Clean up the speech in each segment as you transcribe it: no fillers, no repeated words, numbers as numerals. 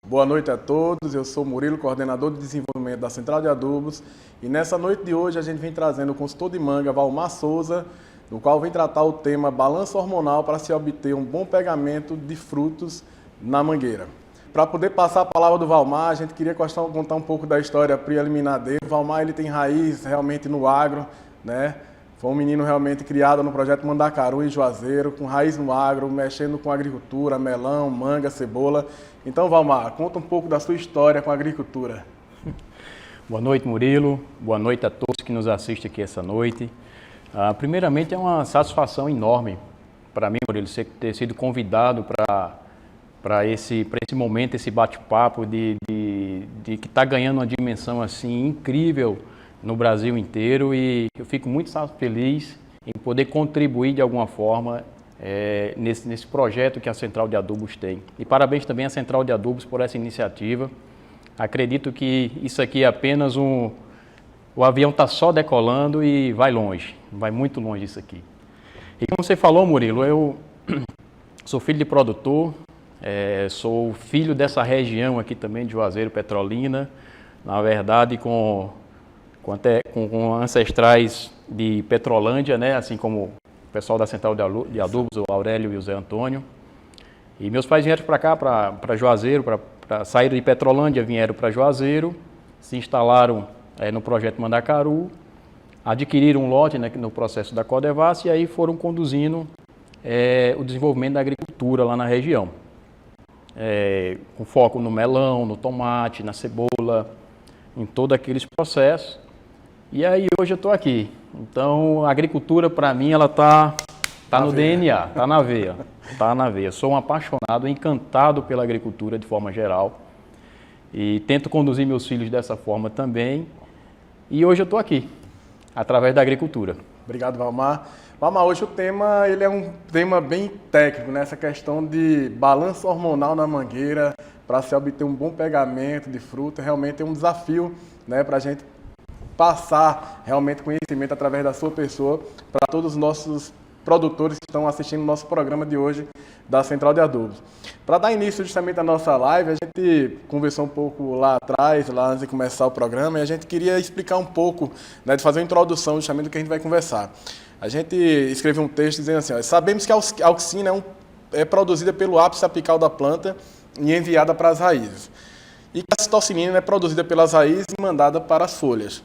Boa noite a todos, eu sou Murilo, coordenador de desenvolvimento da Central de Adubos, e nessa noite de hoje a gente vem trazendo o consultor de manga, Valmar Souza, no qual vem tratar o tema balanço hormonal para se obter um bom pegamento de frutos na mangueira. Para poder passar a palavra do Valmar, a gente queria contar um pouco da história preliminar dele. O Valmar ele tem raiz realmente no agro, né? Foi um menino realmente criado no projeto Mandacaru e Juazeiro, com raiz no agro, mexendo com agricultura, melão, manga, cebola. Então, Valmar, conta um pouco da sua história com a agricultura. Boa noite, Murilo. Boa noite a todos que nos assistem aqui essa noite. Primeiramente, é uma satisfação enorme para mim, Murilo, ter sido convidado para esse momento, esse bate-papo de que está ganhando uma dimensão assim incrível no Brasil inteiro, e eu fico muito feliz em poder contribuir de alguma forma nesse projeto que a Central de Adubos tem. E parabéns também à Central de Adubos por essa iniciativa. Acredito que isso aqui é apenas o avião está só decolando e vai longe, vai muito longe isso aqui. E como você falou, Murilo, eu sou filho de produtor, sou filho dessa região aqui também de Juazeiro, Petrolina, na verdade com ancestrais de Petrolândia, né? Assim como o pessoal da Central de Adubos, o Aurélio e o Zé Antônio. E meus pais vieram para cá, para Juazeiro, para sair de Petrolândia, vieram para Juazeiro, se instalaram no projeto Mandacaru, adquiriram um lote, né, no processo da Codevasf, e aí foram conduzindo o desenvolvimento da agricultura lá na região. Com foco no melão, no tomate, na cebola, em todos aqueles processos. E aí hoje eu estou aqui. Então a agricultura para mim ela tá no DNA, tá na veia, tá na veia. Sou um apaixonado, encantado pela agricultura de forma geral e tento conduzir meus filhos dessa forma também. E hoje eu estou aqui através da agricultura. Obrigado, Valmar. Valmar, hoje o tema ele é um tema bem técnico, né? Essa questão de balanço hormonal na mangueira para se obter um bom pegamento de fruta. Realmente é um desafio, né, para a gente passar realmente conhecimento através da sua pessoa para todos os nossos produtores que estão assistindo o nosso programa de hoje da Central de Adubos. Para dar início justamente à nossa live, a gente conversou um pouco lá atrás, lá antes de começar o programa, e a gente queria explicar um pouco, né, de fazer uma introdução justamente do que a gente vai conversar. A gente escreveu um texto dizendo assim, sabemos que a auxina é produzida pelo ápice apical da planta e enviada para as raízes. E que a citocinina é produzida pelas raízes e mandada para as folhas.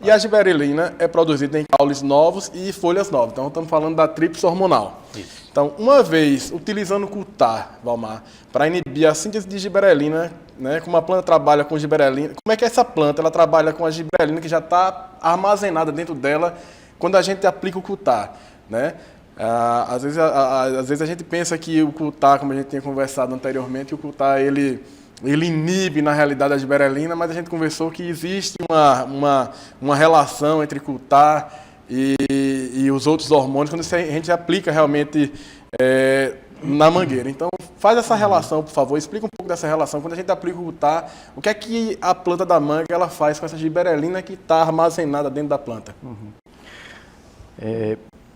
E a giberelina é produzida em caules novos e folhas novas. Então, estamos falando da tríplice hormonal. Isso. Então, uma vez utilizando o cutar, Valmar, para inibir a síntese de giberelina, né, como a planta trabalha com giberelina, como é que essa planta ela trabalha com a giberelina que já está armazenada dentro dela quando a gente aplica o cutar, né? Às vezes a gente pensa que o cutar, como a gente tinha conversado anteriormente, o cutar ele inibe, na realidade, a giberelina, mas a gente conversou que existe uma relação entre cutar e os outros hormônios quando a gente aplica realmente na mangueira. Então, faz essa relação, por favor, explica um pouco dessa relação. Quando a gente aplica o cutar, o que é que a planta da manga ela faz com essa giberelina que está armazenada dentro da planta?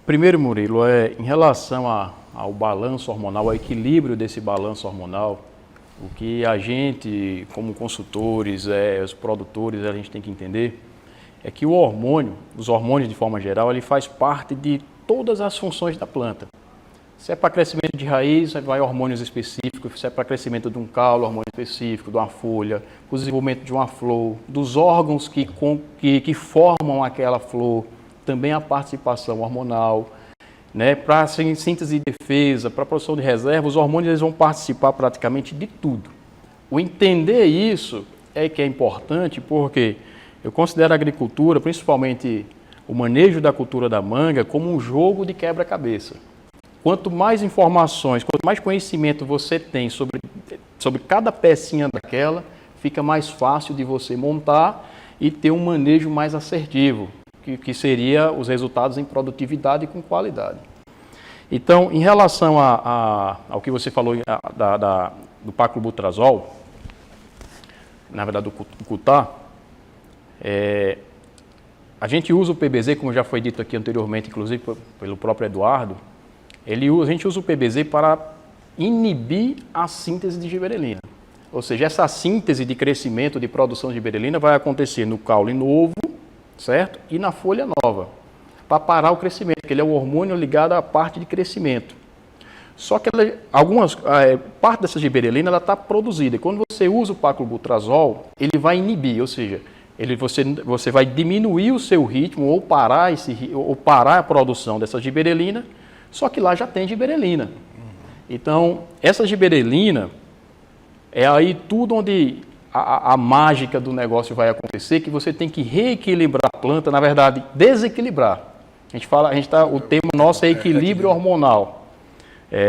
Primeiro, Murilo, em relação ao balanço hormonal, ao equilíbrio desse balanço hormonal, o que a gente, como consultores, os produtores, a gente tem que entender é que os hormônios de forma geral, ele faz parte de todas as funções da planta. Se é para crescimento de raiz, vai hormônios específicos, se é para crescimento de um caule, hormônio específico, de uma folha, o desenvolvimento de uma flor, dos órgãos que formam aquela flor, também a participação hormonal. Né, para síntese de defesa, para produção de reserva, os hormônios eles vão participar praticamente de tudo. O entender isso é que é importante, porque eu considero a agricultura, principalmente o manejo da cultura da manga, como um jogo de quebra-cabeça. Quanto mais informações, quanto mais conhecimento você tem sobre cada pecinha daquela, fica mais fácil de você montar e ter um manejo mais assertivo, que seria os resultados em produtividade e com qualidade. Então, em relação ao que você falou do paclobutrazol, na verdade do cutar, a gente usa o PBZ, como já foi dito aqui anteriormente, inclusive pelo próprio Eduardo, a gente usa o PBZ para inibir a síntese de giberelina. Ou seja, essa síntese de crescimento, de produção de giberelina vai acontecer no caule novo, certo? E na folha nova, para parar o crescimento, que ele é o hormônio ligado à parte de crescimento. Só que parte dessa giberelina está produzida. E quando você usa o paclobutrazol, ele vai inibir, ou seja, você vai diminuir o seu ritmo ou parar a produção dessa giberelina, só que lá já tem giberelina. Então, essa giberelina é aí tudo onde a mágica do negócio vai acontecer, que você tem que reequilibrar a planta, na verdade, desequilibrar. O tema nosso é equilíbrio hormonal.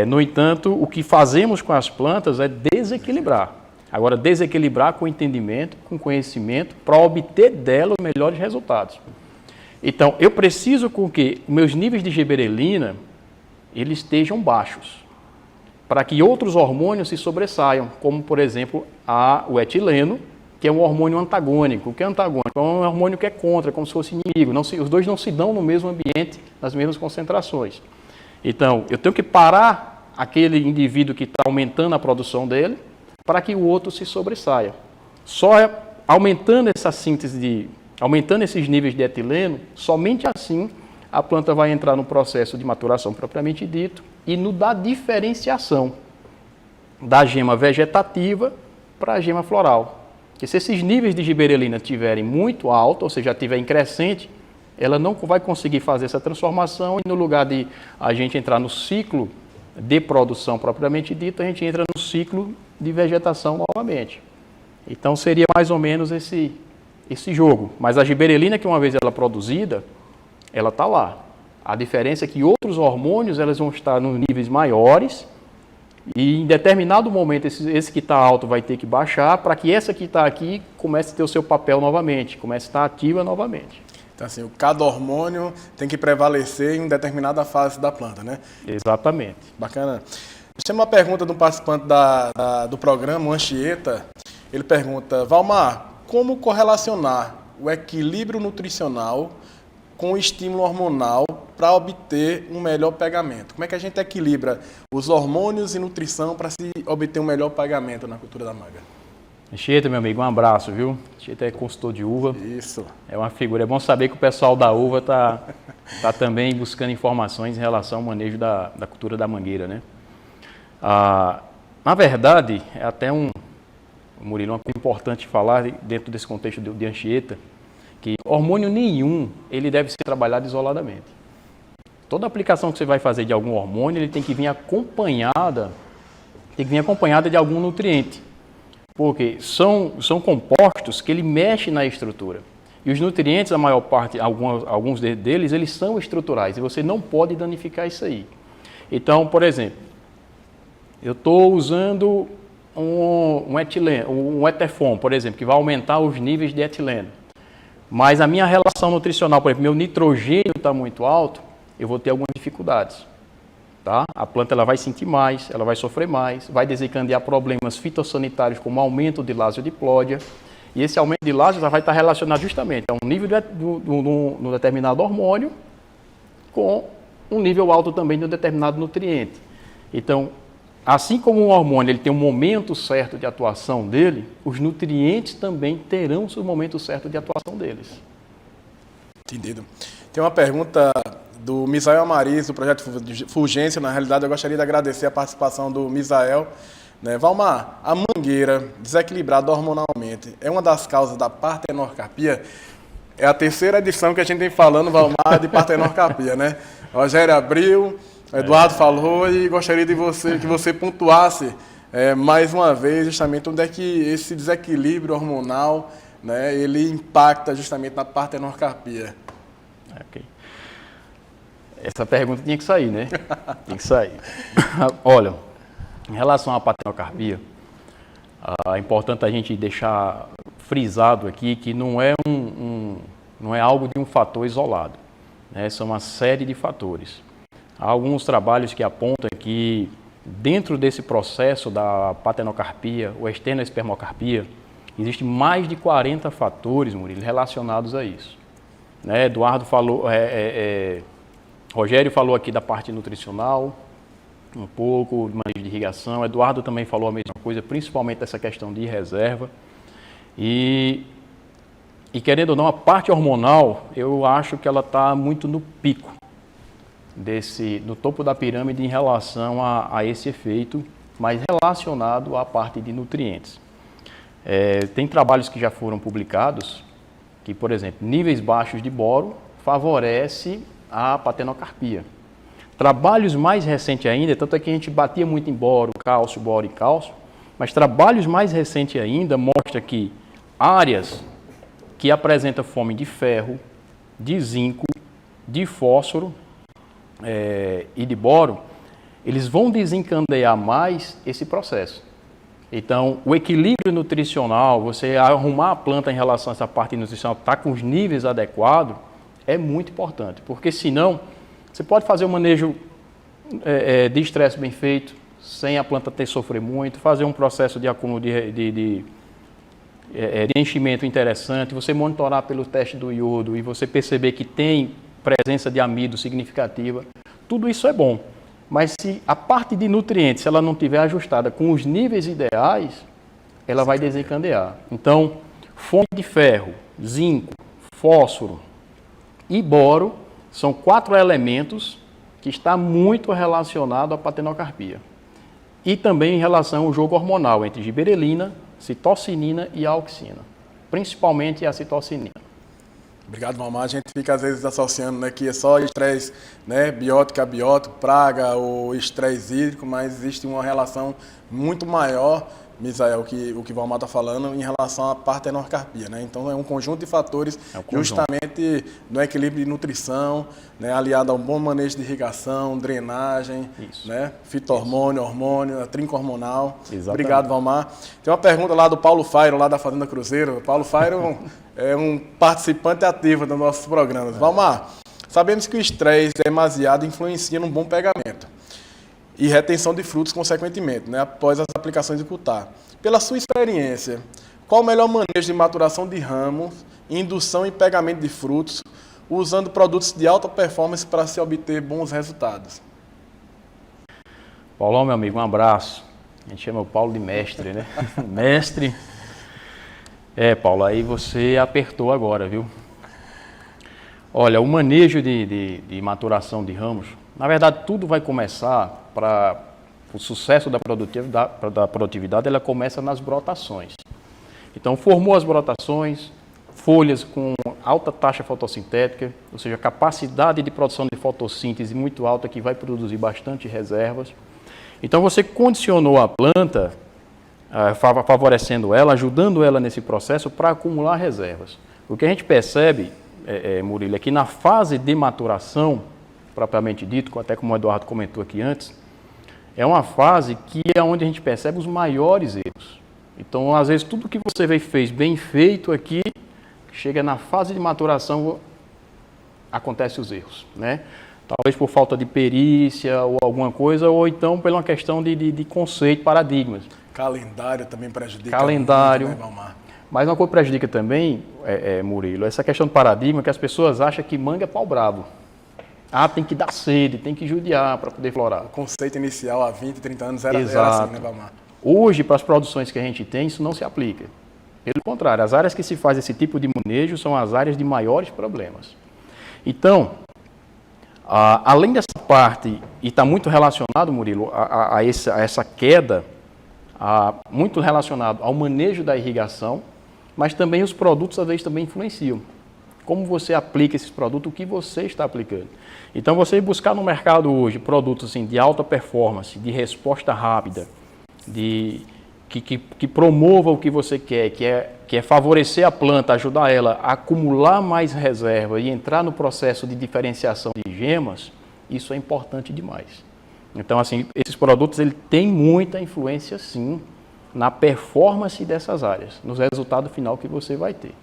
No entanto, o que fazemos com as plantas é desequilibrar. Agora, desequilibrar com entendimento, com conhecimento, para obter dela os melhores resultados. Então, eu preciso com que meus níveis de giberelina eles estejam baixos, para que outros hormônios se sobressaiam, como, por exemplo, o etileno, que é um hormônio antagônico. O que é antagônico? É um hormônio que é contra, como se fosse inimigo. Os dois não se dão no mesmo ambiente, nas mesmas concentrações. Então, eu tenho que parar aquele indivíduo que está aumentando a produção dele para que o outro se sobressaia. Só aumentando essa síntese, aumentando esses níveis de etileno, somente assim a planta vai entrar no processo de maturação propriamente dito e no da diferenciação da gema vegetativa para a gema floral. Porque se esses níveis de giberelina estiverem muito altos, ou seja, estiverem crescente, ela não vai conseguir fazer essa transformação e no lugar de a gente entrar no ciclo de produção propriamente dito, a gente entra no ciclo de vegetação novamente. Então seria mais ou menos esse jogo. Mas a giberelina, que uma vez ela produzida, ela está lá. A diferença é que outros hormônios elas vão estar nos níveis maiores e em determinado momento esse que está alto vai ter que baixar para que essa que está aqui comece a ter o seu papel novamente, comece a estar ativa novamente. Então, assim, cada hormônio tem que prevalecer em determinada fase da planta, né? Exatamente. Bacana. Tem uma pergunta de um participante do programa, o Anchieta. Ele pergunta, Valmar, como correlacionar o equilíbrio nutricional com o estímulo hormonal para obter um melhor pegamento? Como é que a gente equilibra os hormônios e nutrição para se obter um melhor pegamento na cultura da manga? Anchieta, meu amigo, um abraço, viu? Anchieta é consultor de uva. Isso. É uma figura. É bom saber que o pessoal da uva está também buscando informações em relação ao manejo da cultura da mangueira, né? Na verdade, é até Murilo, uma coisa importante falar dentro desse contexto de Anchieta, que hormônio nenhum ele deve ser trabalhado isoladamente. Toda aplicação que você vai fazer de algum hormônio, ele tem que vir acompanhada de algum nutriente. Porque são compostos que ele mexe na estrutura. E os nutrientes, a maior parte, alguns deles, eles são estruturais. E você não pode danificar isso aí. Então, por exemplo, eu estou usando um etileno, um Etefon, por exemplo, que vai aumentar os níveis de etileno. Mas a minha relação nutricional, por exemplo, meu nitrogênio está muito alto, eu vou ter algumas dificuldades. Tá? A planta ela vai sentir mais, ela vai sofrer mais, vai desencadear problemas fitossanitários como aumento de lasiodiplódia. E esse aumento de lásio vai estar relacionado justamente a um nível de um determinado hormônio com um nível alto também de um determinado nutriente. Então, assim como um hormônio ele tem um momento certo de atuação dele, os nutrientes também terão o seu momento certo de atuação deles. Entendido. Tem uma pergunta do Misael Amariz, do projeto Fulgência. Na realidade, eu gostaria de agradecer a participação do Misael. Valmar, a mangueira desequilibrada hormonalmente é uma das causas da partenorcarpia? É a terceira edição que a gente vem falando, Valmar, de partenorcarpia, né? Rogério abriu, Eduardo falou e gostaria que você pontuasse mais uma vez justamente onde é que esse desequilíbrio hormonal, né, ele impacta justamente na partenorcarpia. Ok. Essa pergunta tinha que sair, né? Tem que sair. Olha, em relação à partenorcarpia, é importante a gente deixar frisado aqui que não é algo de um fator isolado, né? São uma série de fatores. Há alguns trabalhos que apontam que dentro desse processo da partenorcarpia ou estenoespermocarpia, existem mais de 40 fatores, Murilo, relacionados a isso. Né? Eduardo falou, Rogério falou aqui da parte nutricional, um pouco de manejo de irrigação. Eduardo também falou a mesma coisa, principalmente essa questão de reserva. E querendo ou não, a parte hormonal, eu acho que ela está muito no pico, no topo da pirâmide em relação a esse efeito, mas relacionado à parte de nutrientes. Tem trabalhos que já foram publicados que, por exemplo, níveis baixos de boro favorece a patenocarpia. Trabalhos mais recentes ainda, tanto é que a gente batia muito em boro e cálcio, mas trabalhos mais recentes ainda mostram que áreas que apresentam fome de ferro, de zinco, de fósforo e de boro, eles vão desencadear mais esse processo. Então, o equilíbrio nutricional, você arrumar a planta em relação a essa parte nutricional, estar com os níveis adequados, é muito importante, porque senão você pode fazer um manejo de estresse bem feito, sem a planta ter sofrer muito, fazer um processo de acúmulo de enchimento interessante, você monitorar pelo teste do iodo e você perceber que tem presença de amido significativa, tudo isso é bom. Mas se a parte de nutrientes, se ela não estiver ajustada com os níveis ideais, ela vai desencadear. Então, fonte de ferro, zinco, fósforo e boro são 4 elementos que estão muito relacionados à patenocarpia. E também em relação ao jogo hormonal entre giberelina, citocinina e auxina, principalmente a citocinina. Obrigado, Valmar. A gente fica às vezes associando, né, que é só estresse, né, biótico, abiótico, praga ou estresse hídrico, mas existe uma relação muito maior, Misael, o que o Valmar está falando em relação à patenocarpia, né? Então é um conjunto de fatores justamente no equilíbrio de nutrição, né, aliado a um bom manejo de irrigação, drenagem, né, fito-hormônio, hormônio, a trinca hormonal. Exatamente. Obrigado, Valmar. Tem uma pergunta lá do Paulo Fairo, lá da Fazenda Cruzeiro. O Paulo Fairo é um participante ativo dos nossos programas. Valmar, sabemos que o estresse demasiado influencia num bom pegamento e retenção de frutos, consequentemente, né, após as aplicações de cultar. Pela sua experiência, qual o melhor manejo de maturação de ramos, indução e pegamento de frutos, usando produtos de alta performance para se obter bons resultados? Paulão, meu amigo, um abraço. A gente chama o Paulo de mestre, né? Mestre. Paulo, aí você apertou agora, viu? Olha, o manejo de maturação de ramos, na verdade, tudo vai começar para o sucesso da produtividade, ela começa nas brotações. Então, formou as brotações, folhas com alta taxa fotossintética, ou seja, capacidade de produção de fotossíntese muito alta, que vai produzir bastante reservas. Então, você condicionou a planta, favorecendo ela, ajudando ela nesse processo para acumular reservas. O que a gente percebe, Murilo, é que na fase de maturação, propriamente dito, até como o Eduardo comentou aqui antes, é uma fase que é onde a gente percebe os maiores erros. Então, às vezes, tudo que você fez bem feito aqui, chega na fase de maturação, acontecem os erros, né? Talvez por falta de perícia ou alguma coisa, ou então pela uma questão de conceito, paradigmas. Calendário também prejudica. Calendário. Muito, né, Valmar? Mas uma coisa que prejudica também, Murilo, essa questão do paradigma, que as pessoas acham que manga é pau bravo. Tem que dar sede, tem que judiar para poder florar. O conceito inicial há 20, 30 anos era assim, né, Valmar? Hoje, para as produções que a gente tem, isso não se aplica. Pelo contrário, as áreas que se faz esse tipo de manejo são as áreas de maiores problemas. Então, além dessa parte, e está muito relacionado, Murilo, a essa queda, muito relacionado ao manejo da irrigação, mas também os produtos, às vezes, também influenciam. Como você aplica esses produtos, o que você está aplicando. Então, você buscar no mercado hoje produtos assim, de alta performance, de resposta rápida, que promova o que você quer, que é favorecer a planta, ajudar ela a acumular mais reserva e entrar no processo de diferenciação de gemas, isso é importante demais. Então, assim, esses produtos ele têm muita influência, sim, na performance dessas áreas, no resultado final que você vai ter.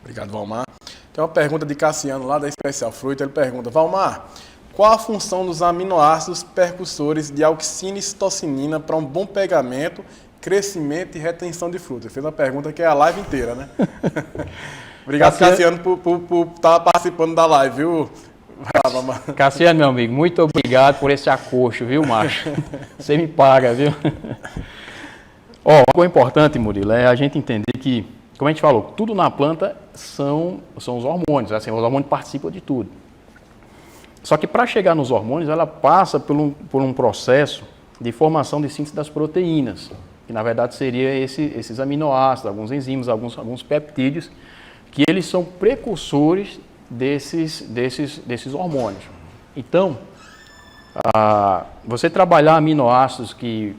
Obrigado, Valmar. Tem uma pergunta de Cassiano, lá da Especial Fruit. Ele pergunta, Valmar, qual a função dos aminoácidos percussores de auxina e citocinina para um bom pegamento, crescimento e retenção de frutas? Ele fez uma pergunta que é a live inteira, né? Obrigado, Cassiano, por estar participando da live, viu? Cassiano, meu amigo, muito obrigado por esse acocho, viu, macho? Você me paga, viu? Ó, uma coisa importante, Murilo, é a gente entender que, como a gente falou, tudo na planta são os hormônios, assim, os hormônios participam de tudo. Só que para chegar nos hormônios, ela passa por um processo de formação de síntese das proteínas, que na verdade seria esses aminoácidos, alguns enzimas, alguns peptídeos, que eles são precursores desses hormônios. Então, você trabalhar aminoácidos que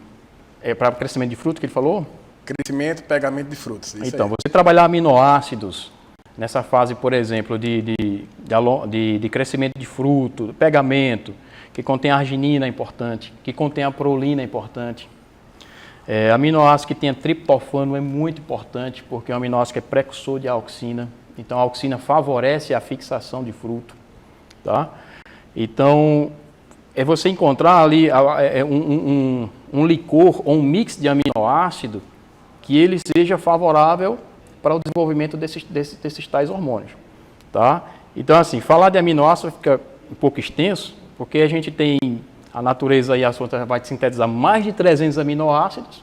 é para crescimento de fruto, que ele falou? Crescimento e pegamento de frutos. Então, você trabalhar aminoácidos nessa fase, por exemplo, de crescimento de fruto, pegamento, que contém arginina é importante, que contém a prolina é importante. Aminoácido que tenha triptofano é muito importante, porque é um aminoácido que é precursor de auxina. Então, a auxina favorece a fixação de fruto. Tá? Então, é você encontrar ali um licor ou um mix de aminoácido que ele seja favorável para o desenvolvimento desses tais hormônios. Tá? Então, assim, falar de aminoácido fica um pouco extenso, porque a gente tem a natureza aí, a sua vai sintetizar mais de 300 aminoácidos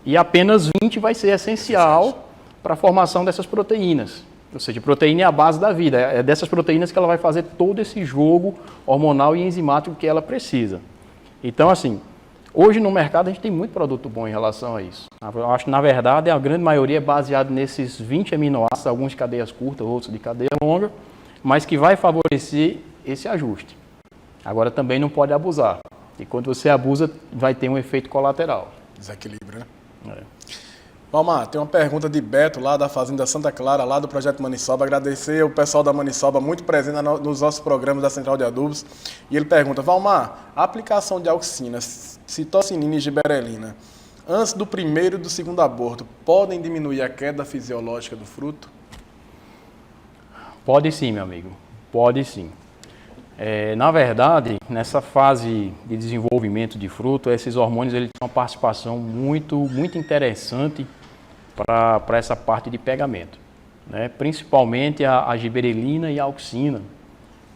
e apenas 20 vai ser essencial para a formação dessas proteínas. Ou seja, proteína é a base da vida. É dessas proteínas que ela vai fazer todo esse jogo hormonal e enzimático que ela precisa. Então, assim, hoje no mercado a gente tem muito produto bom em relação a isso. Eu acho que, na verdade, a grande maioria é baseada nesses 20 aminoácidos, alguns de cadeias curtas, outros de cadeia longa, mas que vai favorecer esse ajuste. Agora, também não pode abusar. E quando você abusa, vai ter um efeito colateral. Desequilíbrio, né? Valmar, tem uma pergunta de Beto, lá da Fazenda Santa Clara, lá do Projeto Maniçoba. Agradecer o pessoal da Maniçoba, muito presente nos nossos programas da Central de Adubos. E ele pergunta, Valmar, a aplicação de auxina, citocinina e giberelina, antes do primeiro e do segundo aborto, podem diminuir a queda fisiológica do fruto? Pode sim, meu amigo. Pode sim. Na verdade, nessa fase de desenvolvimento de fruto, esses hormônios eles têm uma participação muito interessante para essa parte de pegamento, né? Principalmente a giberelina e a auxina,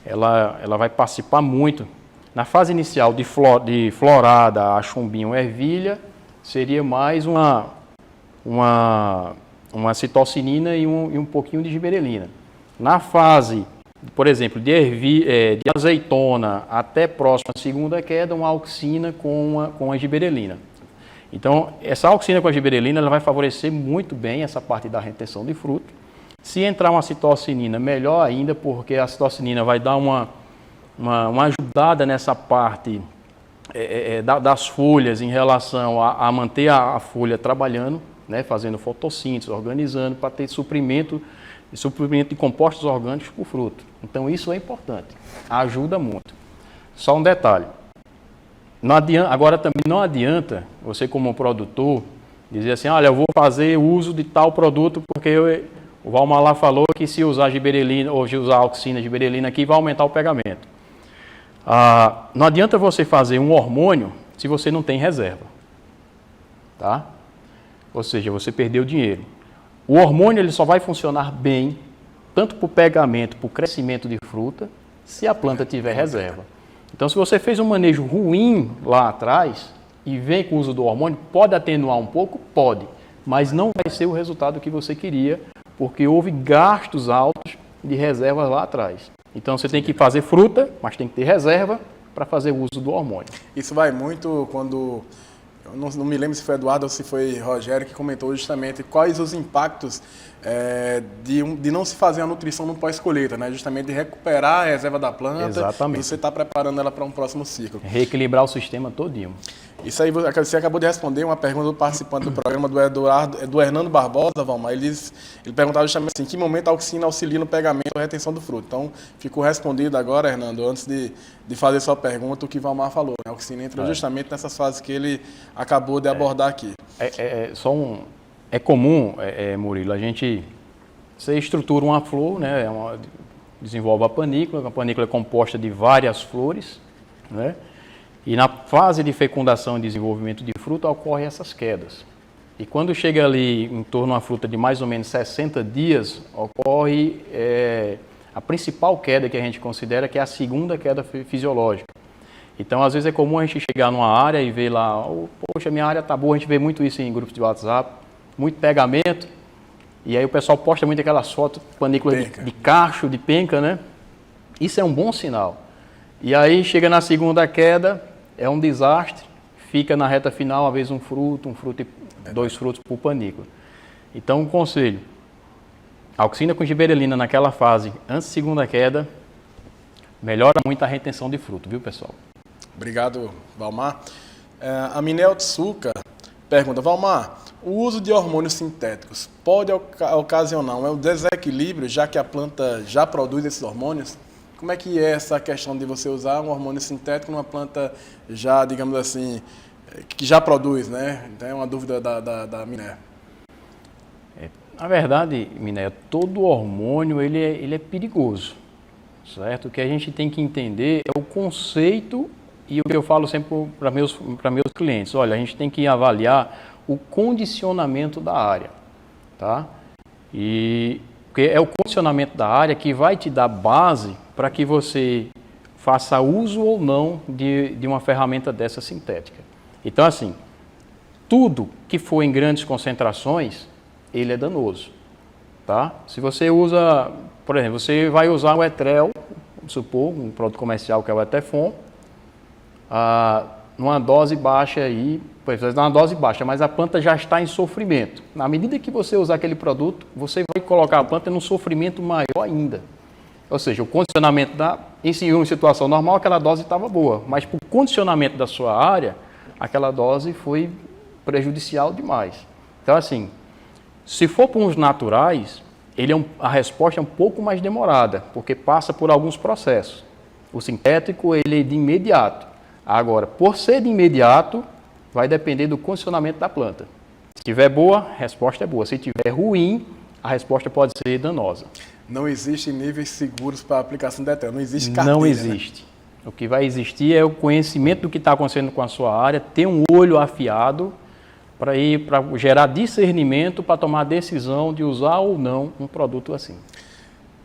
ela vai participar muito. Na fase inicial de florada, a chumbinho, ervilha, seria mais uma citocinina e um pouquinho de giberelina. Na fase, por exemplo, de azeitona até próxima à segunda queda, uma auxina com a giberelina. Então, essa auxina com a giberelina ela vai favorecer muito bem essa parte da retenção de fruto. Se entrar uma citocinina, melhor ainda, porque a citocinina vai dar uma ajudada nessa parte das folhas em relação a manter a folha trabalhando, né, fazendo fotossíntese, organizando, para ter suprimento de compostos orgânicos para o fruto. Então, isso é importante, ajuda muito. Só um detalhe, agora também não adianta você como produtor dizer assim, olha, eu vou fazer uso de tal produto porque o Valmar lá falou que se usar giberelina ou se usar auxina, giberelina aqui vai aumentar o pegamento. Não adianta você fazer um hormônio se você não tem reserva, tá? Ou seja, você perdeu dinheiro. O hormônio ele só vai funcionar bem, tanto para o pegamento, para o crescimento de fruta, se a planta tiver reserva. Então, se você fez um manejo ruim lá atrás e vem com o uso do hormônio, pode atenuar um pouco? Pode, mas não vai ser o resultado que você queria, porque houve gastos altos de reservas lá atrás. Então, você tem que fazer fruta, mas tem que ter reserva para fazer o uso do hormônio. Isso vai muito quando... Eu não me lembro se foi Eduardo ou se foi Rogério que comentou justamente quais os impactos de não se fazer a nutrição no pós-colheita, né? Justamente de recuperar a reserva da planta. Exatamente. E você está preparando ela para um próximo ciclo. Reequilibrar o sistema todinho. Isso aí, você acabou de responder uma pergunta do participante do programa, do Hernando Barbosa, Valmar. Ele perguntava justamente assim, em que momento a auxina auxilia no pegamento ou retenção do fruto. Então, ficou respondido agora, Hernando, antes de fazer sua pergunta, o que Valmar falou. Né? A auxina entra justamente nessas fases que ele acabou de abordar aqui. É comum, Murilo, você estrutura uma flor, né? Desenvolve a panícula é composta de várias flores, né? E na fase de fecundação e desenvolvimento de fruta ocorrem essas quedas. E quando chega ali em torno de uma fruta de mais ou menos 60 dias, ocorre a principal queda que a gente considera que é a segunda queda fisiológica. Então, às vezes é comum a gente chegar numa área e ver lá, oh, poxa, minha área tá boa, a gente vê muito isso em grupos de WhatsApp, muito pegamento, e aí o pessoal posta muito aquelas fotos, panícula de cacho, de penca, né? Isso é um bom sinal. E aí chega na segunda queda, é um desastre, fica na reta final, às vezes um fruto e 2 frutos por panícula. Então, um conselho, auxina com giberelina naquela fase, antes da segunda queda, melhora muito a retenção de fruto, viu, pessoal? Obrigado, Valmar. A Minel Tsuka pergunta, Valmar, o uso de hormônios sintéticos pode ocasionar um desequilíbrio, já que a planta já produz esses hormônios? Como é que é essa questão de você usar um hormônio sintético numa planta já, digamos assim, que já produz, né? Então é uma dúvida da Miné. Na verdade, Miné, todo hormônio ele é perigoso, certo? O que a gente tem que entender é o conceito e o que eu falo sempre para meus clientes. Olha, a gente tem que avaliar o condicionamento da área, tá? E porque é o condicionamento da área que vai te dar base para que você faça uso ou não de uma ferramenta dessa sintética. Então, assim, tudo que for em grandes concentrações, ele é danoso, tá? Se você usa, por exemplo, você vai usar o etrel, vamos supor, um produto comercial que é o Etefon, numa dose baixa aí, uma dose baixa, mas a planta já está em sofrimento. Na medida que você usar aquele produto, você vai colocar a planta num sofrimento maior ainda. Ou seja, o condicionamento em uma situação normal, aquela dose estava boa, mas para o condicionamento da sua área, aquela dose foi prejudicial demais. Então, assim, se for para os naturais, a resposta é um pouco mais demorada, porque passa por alguns processos. O sintético, ele é de imediato. Agora, por ser de imediato, vai depender do condicionamento da planta. Se tiver boa, a resposta é boa. Se tiver ruim, a resposta pode ser danosa. Não existem níveis seguros para a aplicação de etrel, não existe carteira. Não existe. Né? O que vai existir é o conhecimento do que está acontecendo com a sua área, ter um olho afiado para gerar discernimento para tomar a decisão de usar ou não um produto assim.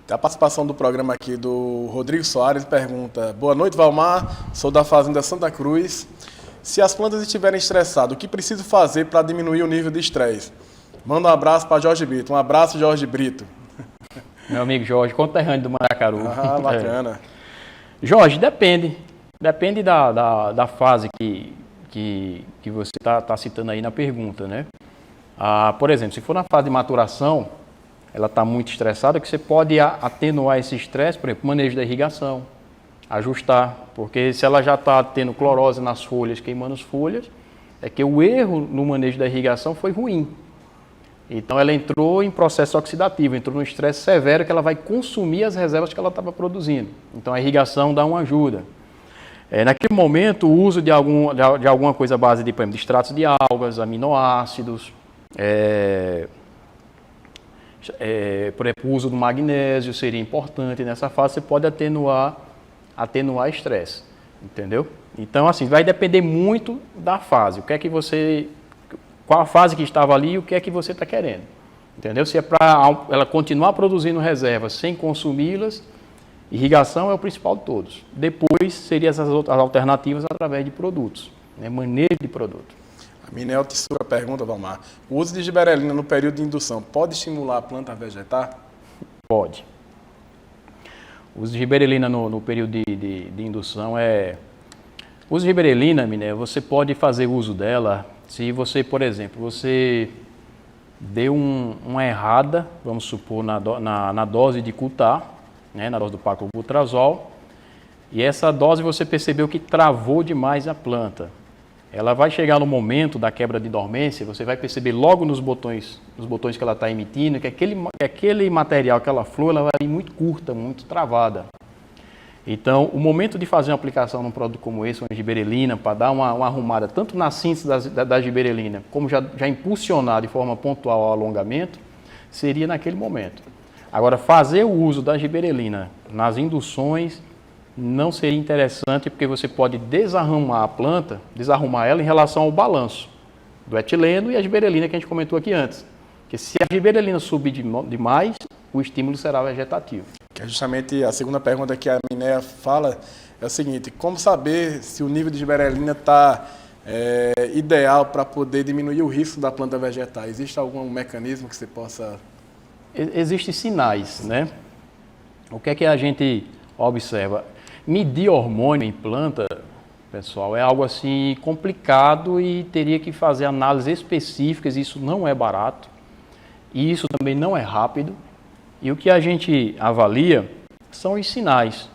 A participação do programa aqui do Rodrigo Soares pergunta, boa noite, Valmar, sou da Fazenda Santa Cruz. Se as plantas estiverem estressadas, o que preciso fazer para diminuir o nível de estresse? Manda um abraço para Jorge Brito. Um abraço, Jorge Brito. Meu amigo Jorge, conterrâneo do Mandacaru. Ah, bacana. Jorge, depende. Depende da fase que você está citando aí na pergunta, né? Por exemplo, se for na fase de maturação, ela está muito estressada, que você pode atenuar esse estresse, por exemplo, manejo da irrigação, ajustar, porque se ela já está tendo clorose nas folhas, queimando as folhas, é que o erro no manejo da irrigação foi ruim. Então ela entrou em processo oxidativo, entrou num estresse severo que ela vai consumir as reservas que ela estava produzindo. Então a irrigação dá uma ajuda. Naquele momento, o uso de alguma coisa à base de, por exemplo, de extratos de algas, aminoácidos, por exemplo, o uso do magnésio seria importante nessa fase, você pode atenuar estresse, entendeu? Então, assim, vai depender muito da fase, qual a fase que estava ali e o que é que você está querendo, entendeu? Se é para ela continuar produzindo reservas sem consumi-las, irrigação é o principal de todos. Depois, seriam as alternativas através de produtos, né? Manejo de produto. Minel Tissura pergunta, Valmar, o uso de giberelina no período de indução pode estimular a planta a vegetar? Pode. O uso de giberelina no período de indução O uso de giberelina, Minel, você pode fazer uso dela se você, por exemplo, você deu uma errada, vamos supor, na dose de Cutar, né, na dose do paclobutrazol, e essa dose você percebeu que travou demais a planta. Ela vai chegar no momento da quebra de dormência, você vai perceber logo nos botões que ela está emitindo, que aquele material, aquela flor, ela vai vir muito curta, muito travada. Então, o momento de fazer uma aplicação num produto como esse, uma giberelina, para dar uma arrumada, tanto na síntese da giberelina, como já impulsionar de forma pontual o alongamento, seria naquele momento. Agora, fazer o uso da giberelina nas induções não seria interessante, porque você pode desarrumar a planta, desarrumar ela em relação ao balanço do etileno e a giberelina que a gente comentou aqui antes. Porque se a giberelina subir demais, o estímulo será vegetativo. que é justamente a segunda pergunta que a Minéia fala, é o seguinte: como saber se o nível de gibberellina está ideal para poder diminuir o risco da planta vegetal? Existe algum mecanismo que você possa... Existem sinais, né? O que é que a gente observa? Medir hormônio em planta, pessoal, é algo assim complicado e teria que fazer análises específicas. Isso não é barato e isso também não é rápido. E o que a gente avalia são os sinais.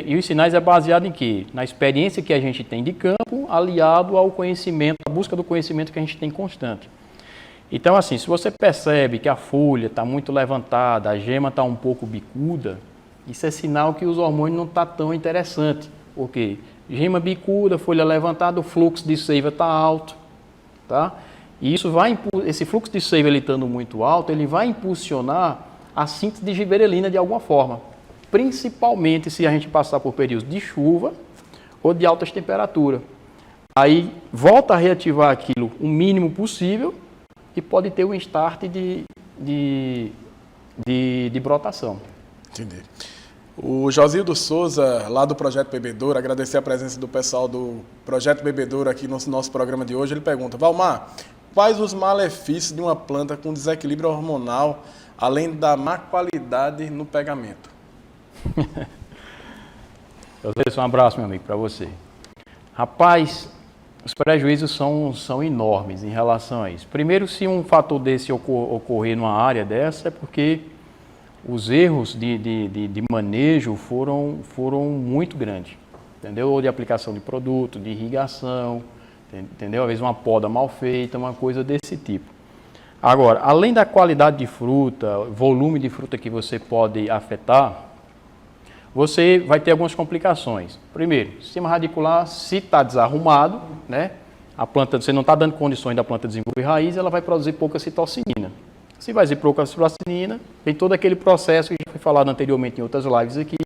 E os sinais é baseado em quê? Na experiência que a gente tem de campo, aliado ao conhecimento, à busca do conhecimento que a gente tem constante. Então, assim, se você percebe que a folha está muito levantada, a gema está um pouco bicuda, isso é sinal que os hormônios não estão tão interessantes. Por quê? Gema bicuda, folha levantada, o fluxo de seiva está alto, tá? E isso esse fluxo de seiva ele estando muito alto, ele vai impulsionar a síntese de gibberellina de alguma forma, principalmente se a gente passar por períodos de chuva ou de altas temperaturas. Aí volta a reativar aquilo o mínimo possível e pode ter um start de brotação. Entendi. O Josildo Souza, lá do Projeto Bebedouro, agradecer a presença do pessoal do Projeto Bebedouro aqui no nosso programa de hoje. Ele pergunta: Valmar, quais os malefícios de uma planta com desequilíbrio hormonal, além da má qualidade no pegamento? Um abraço, meu amigo, para você. Rapaz, os prejuízos são enormes em relação a isso. Primeiro, se um fator desse ocorrer numa área dessa, é porque os erros de manejo foram muito grandes, entendeu? Ou de aplicação de produto, de irrigação, entendeu? Às vezes uma poda mal feita, uma coisa desse tipo. Agora, além da qualidade de fruta, volume de fruta que você pode afetar, você vai ter algumas complicações. Primeiro, sistema radicular, se está desarrumado, né? A planta, você não está dando condições da planta desenvolver raiz, ela vai produzir pouca citocinina. Se vai produzir pouca citocinina, tem todo aquele processo que já foi falado anteriormente em outras lives aqui,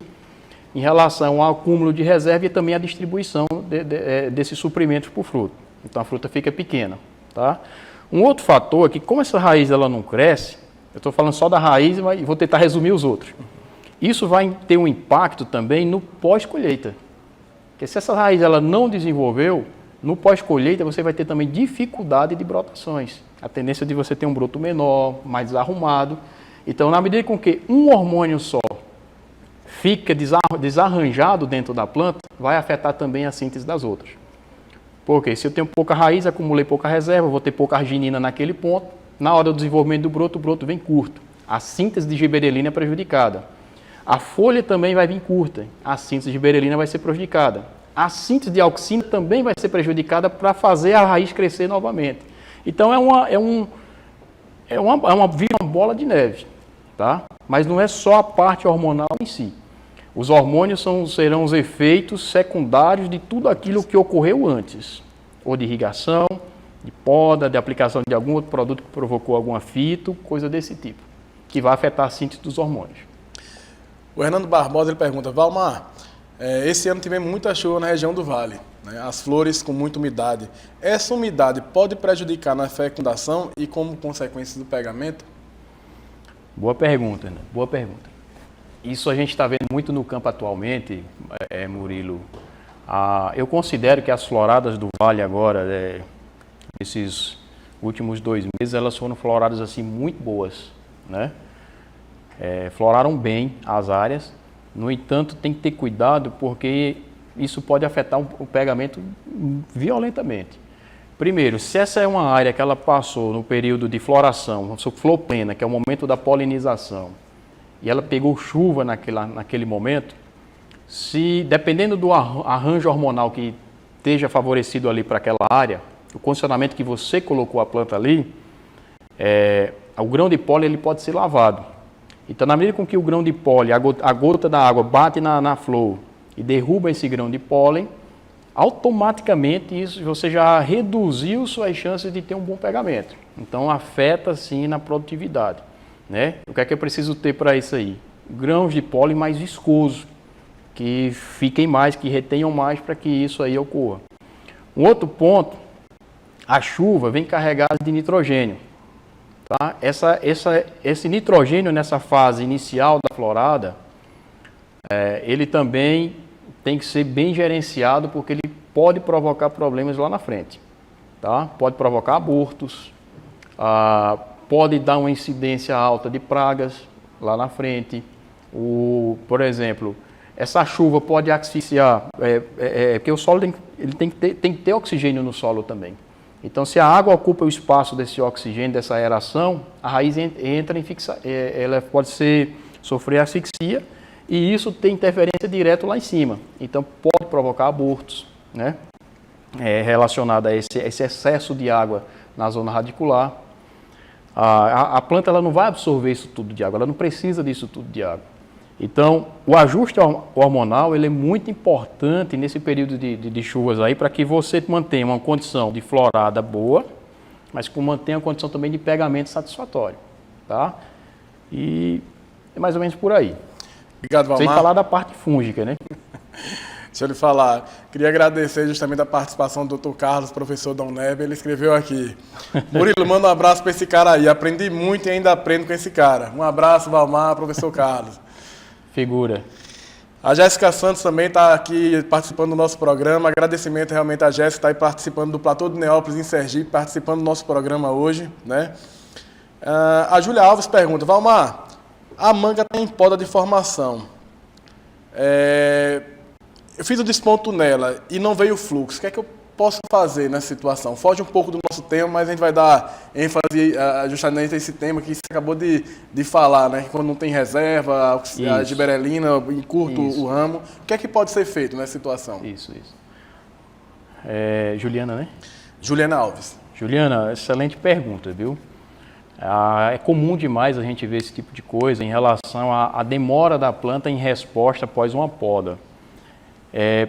em relação ao acúmulo de reserva e também a distribuição desses suprimentos para o fruto. Então a fruta fica pequena, tá? Um outro fator é que, como essa raiz ela não cresce, eu estou falando só da raiz, mas vou tentar resumir os outros. Isso vai ter um impacto também no pós-colheita. Porque se essa raiz ela não desenvolveu, no pós-colheita você vai ter também dificuldade de brotações. A tendência de você ter um broto menor, mais desarrumado. Então, na medida com que um hormônio só fica desarranjado dentro da planta, vai afetar também a síntese das outras. Porque se eu tenho pouca raiz, acumulei pouca reserva, vou ter pouca arginina naquele ponto, na hora do desenvolvimento do broto, o broto vem curto. A síntese de gibberellina é prejudicada. A folha também vai vir curta, a síntese de gibberellina vai ser prejudicada. A síntese de auxina também vai ser prejudicada para fazer a raiz crescer novamente. Então vira uma bola de neve, tá? Mas não é só a parte hormonal em si. Os hormônios serão os efeitos secundários de tudo aquilo que ocorreu antes, ou de irrigação, de poda, de aplicação de algum outro produto que provocou algum fito, coisa desse tipo, que vai afetar a síntese dos hormônios. O Hernando Barbosa ele pergunta: Valmar, esse ano tivemos muita chuva na região do Vale, né? As flores com muita umidade. Essa umidade pode prejudicar na fecundação e como consequência do pegamento? Boa pergunta, né? Boa pergunta. Isso a gente está vendo muito no campo atualmente, Murilo. Eu considero que as floradas do Vale agora, esses últimos 2 meses, elas foram floradas assim muito boas, né? Floraram bem as áreas. No entanto, tem que ter cuidado porque isso pode afetar o pegamento violentamente. Primeiro, se essa é uma área que ela passou no período de floração, flor plena, que é o momento da polinização, e ela pegou chuva naquele momento, dependendo do arranjo hormonal que esteja favorecido ali para aquela área, o condicionamento que você colocou a planta ali, o grão de pólen ele pode ser lavado. Então, na medida com que o grão de pólen, a gota da água bate na flor e derruba esse grão de pólen, automaticamente isso você já reduziu suas chances de ter um bom pegamento. Então, afeta sim na produtividade, né? O que é que eu preciso ter para isso aí? Grãos de pólen mais viscosos, que fiquem mais, que retenham mais para que isso aí ocorra. Um outro ponto, a chuva vem carregada de nitrogênio. Tá? Esse nitrogênio nessa fase inicial da florada, ele também tem que ser bem gerenciado, porque ele pode provocar problemas lá na frente. Tá? Pode provocar abortos, pode dar uma incidência alta de pragas lá na frente. Por exemplo, essa chuva pode asfixiar, porque o solo tem que ter oxigênio no solo também. Então, se a água ocupa o espaço desse oxigênio, dessa aeração, a raiz entra em ela pode sofrer asfixia, e isso tem interferência direta lá em cima. Então, pode provocar abortos, né? Relacionado a esse excesso de água na zona radicular. A planta ela não vai absorver isso tudo de água, ela não precisa disso tudo de água. Então, o ajuste hormonal ele é muito importante nesse período de chuvas aí, para que você mantenha uma condição de florada boa, mas que mantenha uma condição também de pegamento satisfatório. Tá? E é mais ou menos por aí. Obrigado, Valmar. Sem falar da parte fúngica, né? Deixa eu lhe falar. Queria agradecer justamente a participação do Dr. Carlos, professor da UNEB. Ele escreveu aqui: Murilo, manda um abraço para esse cara aí. Aprendi muito e ainda aprendo com esse cara. Um abraço, Valmar, professor Carlos. Figura. A Jéssica Santos também está aqui participando do nosso programa. Agradecimento realmente a Jéssica, está aí participando do Platô de Neópolis em Sergipe, participando do nosso programa hoje, né? A Júlia Alves pergunta: Valmar, a manga tem poda de formação. Eu fiz o desponto nela e não veio fluxo. O que é que eu posso fazer nessa situação? Foge um pouco do nosso tema, mas a gente vai dar ênfase justamente a esse tema que você acabou de falar, né? Quando não tem reserva, a giberelina encurta o ramo. O que é que pode ser feito nessa situação? Isso. Juliana, né? Juliana Alves. Juliana, excelente pergunta, viu? É comum demais a gente ver esse tipo de coisa em relação à demora da planta em resposta após uma poda.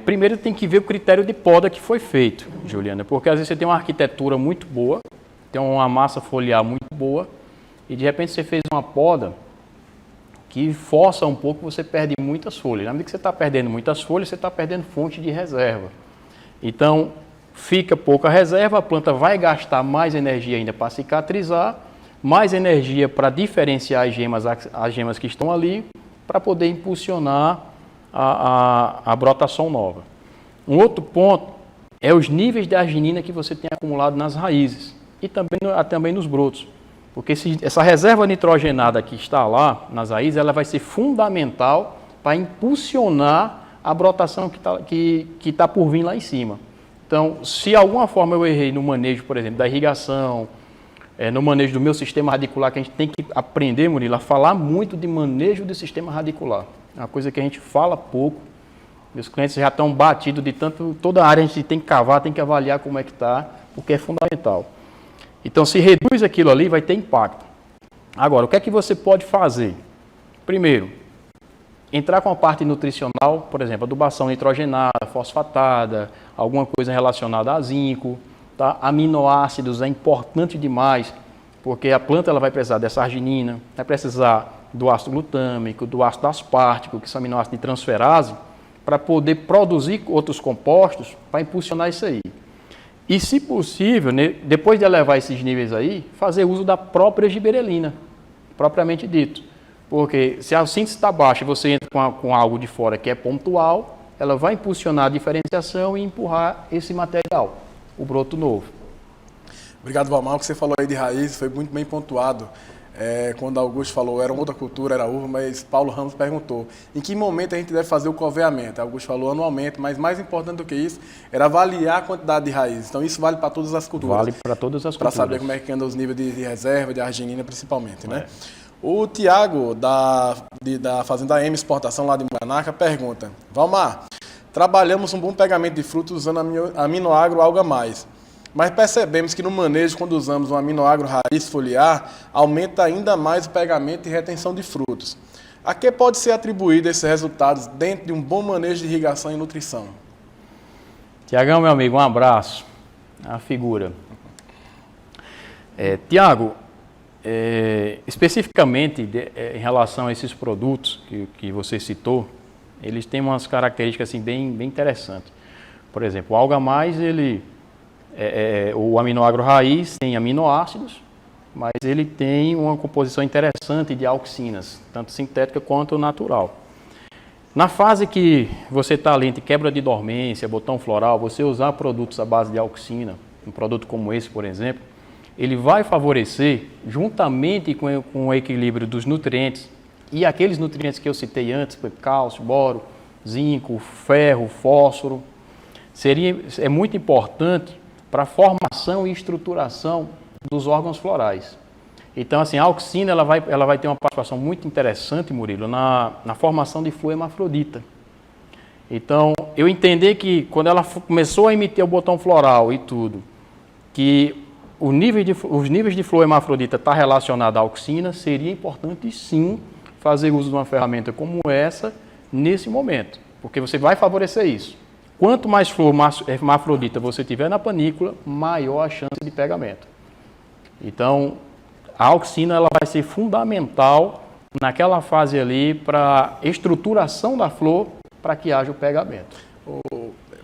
Primeiro tem que ver o critério de poda que foi feito, Juliana, porque às vezes você tem uma arquitetura muito boa, tem uma massa foliar muito boa, e de repente você fez uma poda que força um pouco, você perde muitas folhas. Na medida que você está perdendo muitas folhas, você está perdendo fonte de reserva. Então, fica pouca reserva, a planta vai gastar mais energia ainda para cicatrizar, mais energia para diferenciar as gemas que estão ali, para poder impulsionar a brotação nova. Um outro ponto é os níveis de arginina que você tem acumulado nas raízes e também nos brotos. Porque essa reserva nitrogenada que está lá nas raízes, ela vai ser fundamental para impulsionar a brotação que está por vir lá em cima. Então, se alguma forma eu errei no manejo, por exemplo, da irrigação, no manejo do meu sistema radicular, que a gente tem que aprender, Murilo, a falar muito de manejo do sistema radicular. É uma coisa que a gente fala pouco. Meus clientes já estão batidos de tanto... Toda área a gente tem que cavar, tem que avaliar como é que está, porque é fundamental. Então, se reduz aquilo ali, vai ter impacto. Agora, o que é que você pode fazer? Primeiro, entrar com a parte nutricional, por exemplo, adubação nitrogenada, fosfatada, alguma coisa relacionada a zinco, tá? Aminoácidos é importante demais, porque a planta ela vai precisar dessa arginina, vai precisar do ácido glutâmico, do ácido aspartico, que são aminoácidos de transferase, para poder produzir outros compostos para impulsionar isso aí. E, se possível, depois de elevar esses níveis aí, fazer uso da própria giberelina, propriamente dito. Porque se a síntese está baixa e você entra com algo de fora que é pontual, ela vai impulsionar a diferenciação e empurrar esse material, o broto novo. Obrigado, Valmar. O que você falou aí de raiz foi muito bem pontuado. Quando Augusto falou, era outra cultura, era uva, mas Paulo Ramos perguntou em que momento a gente deve fazer o coveamento. Augusto falou anualmente, mas mais importante do que isso, era avaliar a quantidade de raiz. Então isso vale para todas as culturas. Vale para todas as culturas. Para saber como é que anda os níveis de reserva, de arginina principalmente, né? O Tiago, da Fazenda M Exportação lá de Moanaca, pergunta: Valmar, trabalhamos um bom pegamento de frutos usando aminoagro alga mais. Mas percebemos que no manejo, quando usamos um aminoagro raiz foliar, aumenta ainda mais o pegamento e retenção de frutos. A que pode ser atribuído esses resultados dentro de um bom manejo de irrigação e nutrição? Tiagão, meu amigo, um abraço. A figura. Tiago, especificamente em relação a esses produtos que você citou, eles têm umas características assim, bem interessantes. Por exemplo, o alga mais, o aminoagro raiz tem aminoácidos mas ele tem uma composição interessante de auxinas, tanto sintética quanto natural. Na fase que você está ali entre quebra de dormência, botão floral, você usar produtos à base de auxina, um produto como esse, por exemplo, ele vai favorecer, juntamente com o equilíbrio dos nutrientes, e aqueles nutrientes que eu citei antes, cálcio, boro, zinco, ferro, fósforo, é muito importante para a formação e estruturação dos órgãos florais. Então, assim, a auxina ela vai ter uma participação muito interessante, Murilo, na formação de flor hermafrodita. Então, eu entender que quando ela começou a emitir o botão floral e tudo, que os níveis de flor hermafrodita está relacionado à auxina, seria importante sim fazer uso de uma ferramenta como essa nesse momento, porque você vai favorecer isso. Quanto mais flor hermafrodita você tiver na panícula, maior a chance de pegamento. Então, a auxina ela vai ser fundamental naquela fase ali para estruturação da flor para que haja o pegamento.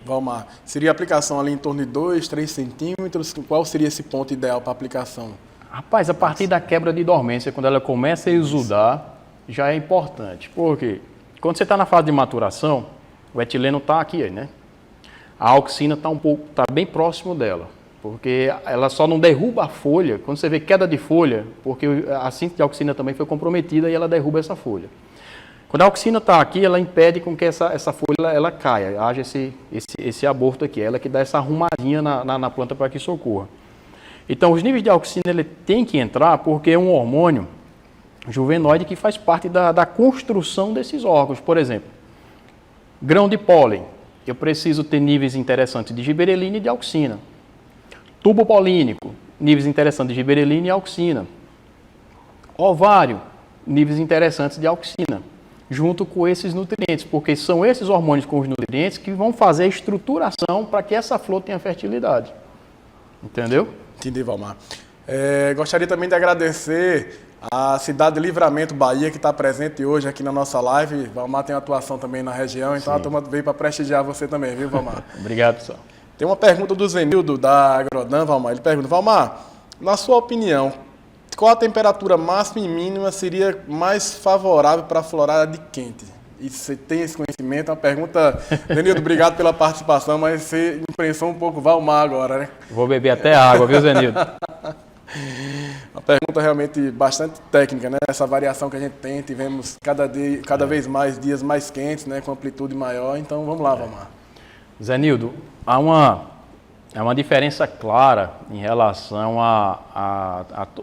Valmar, seria a aplicação ali em torno de 2, 3 centímetros? Qual seria esse ponto ideal para aplicação? Rapaz, a partir da quebra de dormência, quando ela começa a exudar, já é importante. Por quê? Quando você está na fase de maturação, o etileno está aqui, né? A auxina está bem próximo dela, porque ela só não derruba a folha, quando você vê queda de folha, porque a síntese de auxina também foi comprometida e ela derruba essa folha. Quando a auxina está aqui, ela impede com que essa folha ela caia, haja esse aborto aqui, ela que dá essa arrumadinha na planta para que isso ocorra. Então, os níveis de auxina ele tem que entrar porque é um hormônio juvenoide que faz parte da construção desses órgãos. Por exemplo, grão de pólen, eu preciso ter níveis interessantes de giberelina e de auxina. Tubo polínico, níveis interessantes de giberelina e auxina. Ovário, níveis interessantes de auxina, junto com esses nutrientes, porque são esses hormônios com os nutrientes que vão fazer a estruturação para que essa flor tenha fertilidade. Entendeu? Entendi, Valmar. Gostaria também de agradecer a cidade de Livramento, Bahia, que está presente hoje aqui na nossa live. Valmar tem atuação também na região, então a turma veio para prestigiar você também, viu, Valmar? Obrigado, pessoal. Tem uma pergunta do Zenildo, da Agrodan, Valmar. Ele pergunta, Valmar, na sua opinião, qual a temperatura máxima e mínima seria mais favorável para a florada de quente? E você tem esse conhecimento? É uma pergunta... Zenildo, obrigado pela participação, mas você imprensou um pouco o Valmar agora, né? Vou beber até água, viu, Zenildo? Uma pergunta realmente bastante técnica, né? Essa variação que a gente tem, tivemos cada vez mais dias mais quentes, né? Com amplitude maior. Então, vamos lá, Valmar. Zenildo, há uma diferença clara em relação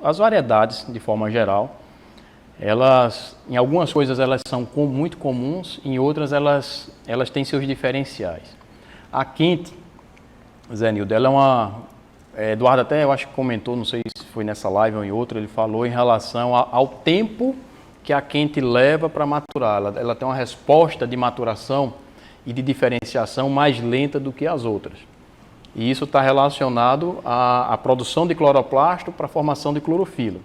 às variedades, de forma geral. Em algumas coisas elas são muito comuns, em outras elas têm seus diferenciais. A quente, Zenildo, ela é Eduardo até eu acho que comentou, não sei se foi nessa live ou em outra, ele falou em relação ao tempo que a quente leva para maturar. Ela tem uma resposta de maturação e de diferenciação mais lenta do que as outras. E isso está relacionado à produção de cloroplasto para a formação de clorofila.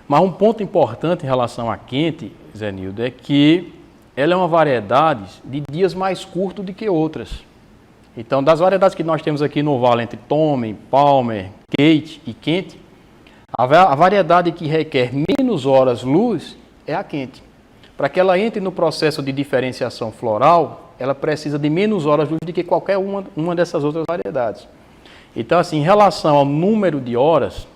Mas um ponto importante em relação à quente, Zenildo, é que ela é uma variedade de dias mais curtos do que outras. Então, das variedades que nós temos aqui no vale, entre Tommy, Palmer, Kate e quente, a variedade que requer menos horas luz é a quente. Para que ela entre no processo de diferenciação floral, ela precisa de menos horas luz do que qualquer uma dessas outras variedades. Então, assim, em relação ao número de horas,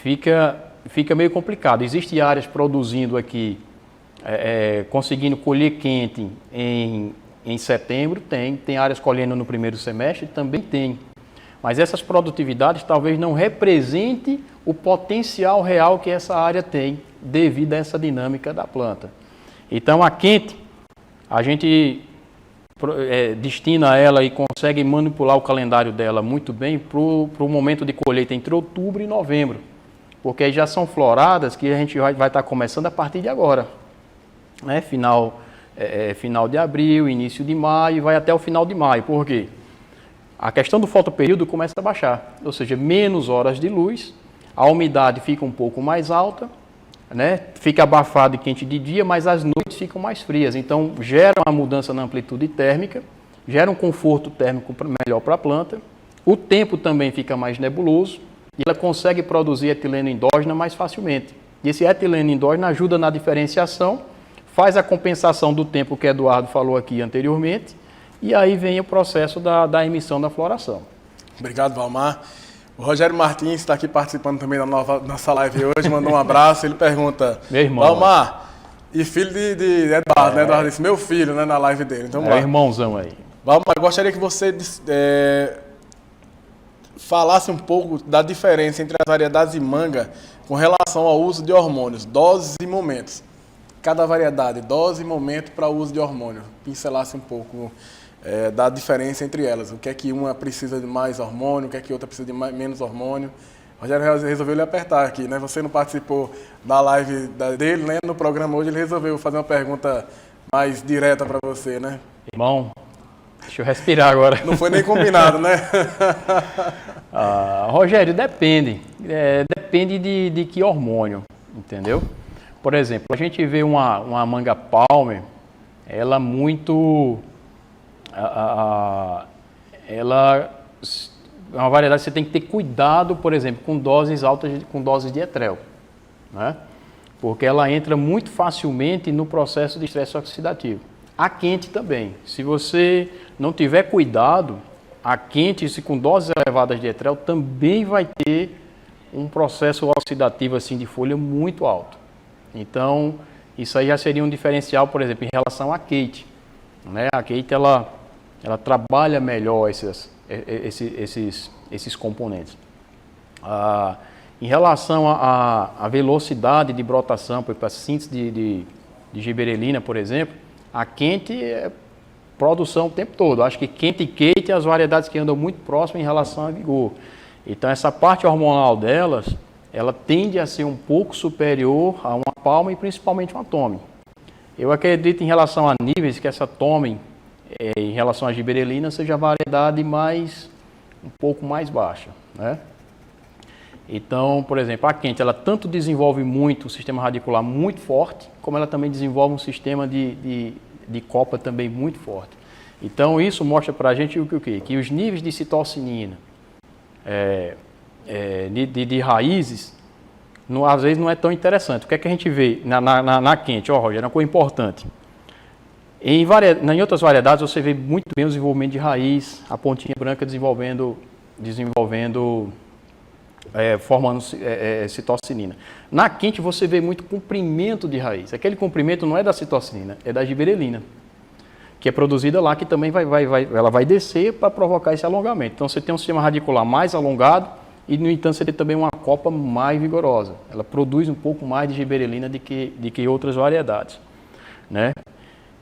fica meio complicado. Existem áreas produzindo aqui, conseguindo colher quente em setembro, tem áreas colhendo no primeiro semestre, também tem. Mas essas produtividades talvez não representem o potencial real que essa área tem devido a essa dinâmica da planta. Então, a quente, a gente destina ela e consegue manipular o calendário dela muito bem para o momento de colheita entre outubro e novembro, porque aí já são floradas que a gente vai estar começando a partir de agora, né? Final de abril, início de maio, vai até o final de maio. Por quê? A questão do fotoperíodo começa a baixar, ou seja, menos horas de luz, a umidade fica um pouco mais alta, né? Fica abafado e quente de dia, mas as noites ficam mais frias. Então, gera uma mudança na amplitude térmica, gera um conforto térmico melhor para a planta. O tempo também fica mais nebuloso, e ela consegue produzir etileno endógeno mais facilmente. E esse etileno endógeno ajuda na diferenciação, faz a compensação do tempo que o Eduardo falou aqui anteriormente, e aí vem o processo da emissão da floração. Obrigado, Valmar. O Rogério Martins está aqui participando também da nossa live hoje, mandou um abraço, ele pergunta, meu irmão, Valmar, e filho de Eduardo, né? Eduardo disse, meu filho, né, na live dele. Então, irmãozão aí. Valmar, eu gostaria que você falasse um pouco da diferença entre as variedades de manga com relação ao uso de hormônios, doses e momentos. Cada variedade, dose e momento para o uso de hormônio. Pincelasse um pouco da diferença entre elas. O que é que uma precisa de mais hormônio, o que é que outra precisa de menos hormônio. O Rogério resolveu lhe apertar aqui, né? Você não participou da live dele, né? No programa hoje ele resolveu fazer uma pergunta mais direta para você, né? Irmão, deixa eu respirar agora. Não foi nem combinado, né? Rogério, depende. Depende de que hormônio, entendeu? Por exemplo, a gente vê uma manga palmer, ela muito... ela é uma variedade que você tem que ter cuidado, por exemplo, com doses altas, com doses de etrel, né? Porque ela entra muito facilmente no processo de estresse oxidativo. A quente também. Se você não tiver cuidado, a quente, se com doses elevadas de etrel, também vai ter um processo oxidativo assim, de folha muito alto. Então, isso aí já seria um diferencial, por exemplo, em relação à Kate, né? A Kate, ela trabalha melhor esses componentes. Em relação à velocidade de brotação, para a síntese de gibberellina, por exemplo, a quente é produção o tempo todo. Acho que quente e Kate é as variedades que andam muito próximas em relação a vigor. Então, essa parte hormonal delas, ela tende a ser um pouco superior a uma palma e principalmente uma tome. Eu acredito em relação a níveis que essa tome, em relação à gibberellina, seja a variedade um pouco mais baixa, né? Então, por exemplo, a quente, ela tanto desenvolve muito o sistema radicular muito forte, como ela também desenvolve um sistema de copa também muito forte. Então, isso mostra para a gente o quê? Que os níveis de citocinina, de raízes, às vezes não é tão interessante. O que é que a gente vê na quente? Rogério, é uma coisa importante. Em outras variedades, você vê muito bem o desenvolvimento de raiz, a pontinha branca formando citocinina. Na quente, você vê muito comprimento de raiz. Aquele comprimento não é da citocinina, é da gibberellina, que é produzida lá, que também ela vai descer para provocar esse alongamento. Então, você tem um sistema radicular mais alongado e, no entanto, você tem também uma copa mais vigorosa. Ela produz um pouco mais de gibberellina do que outras variedades, né?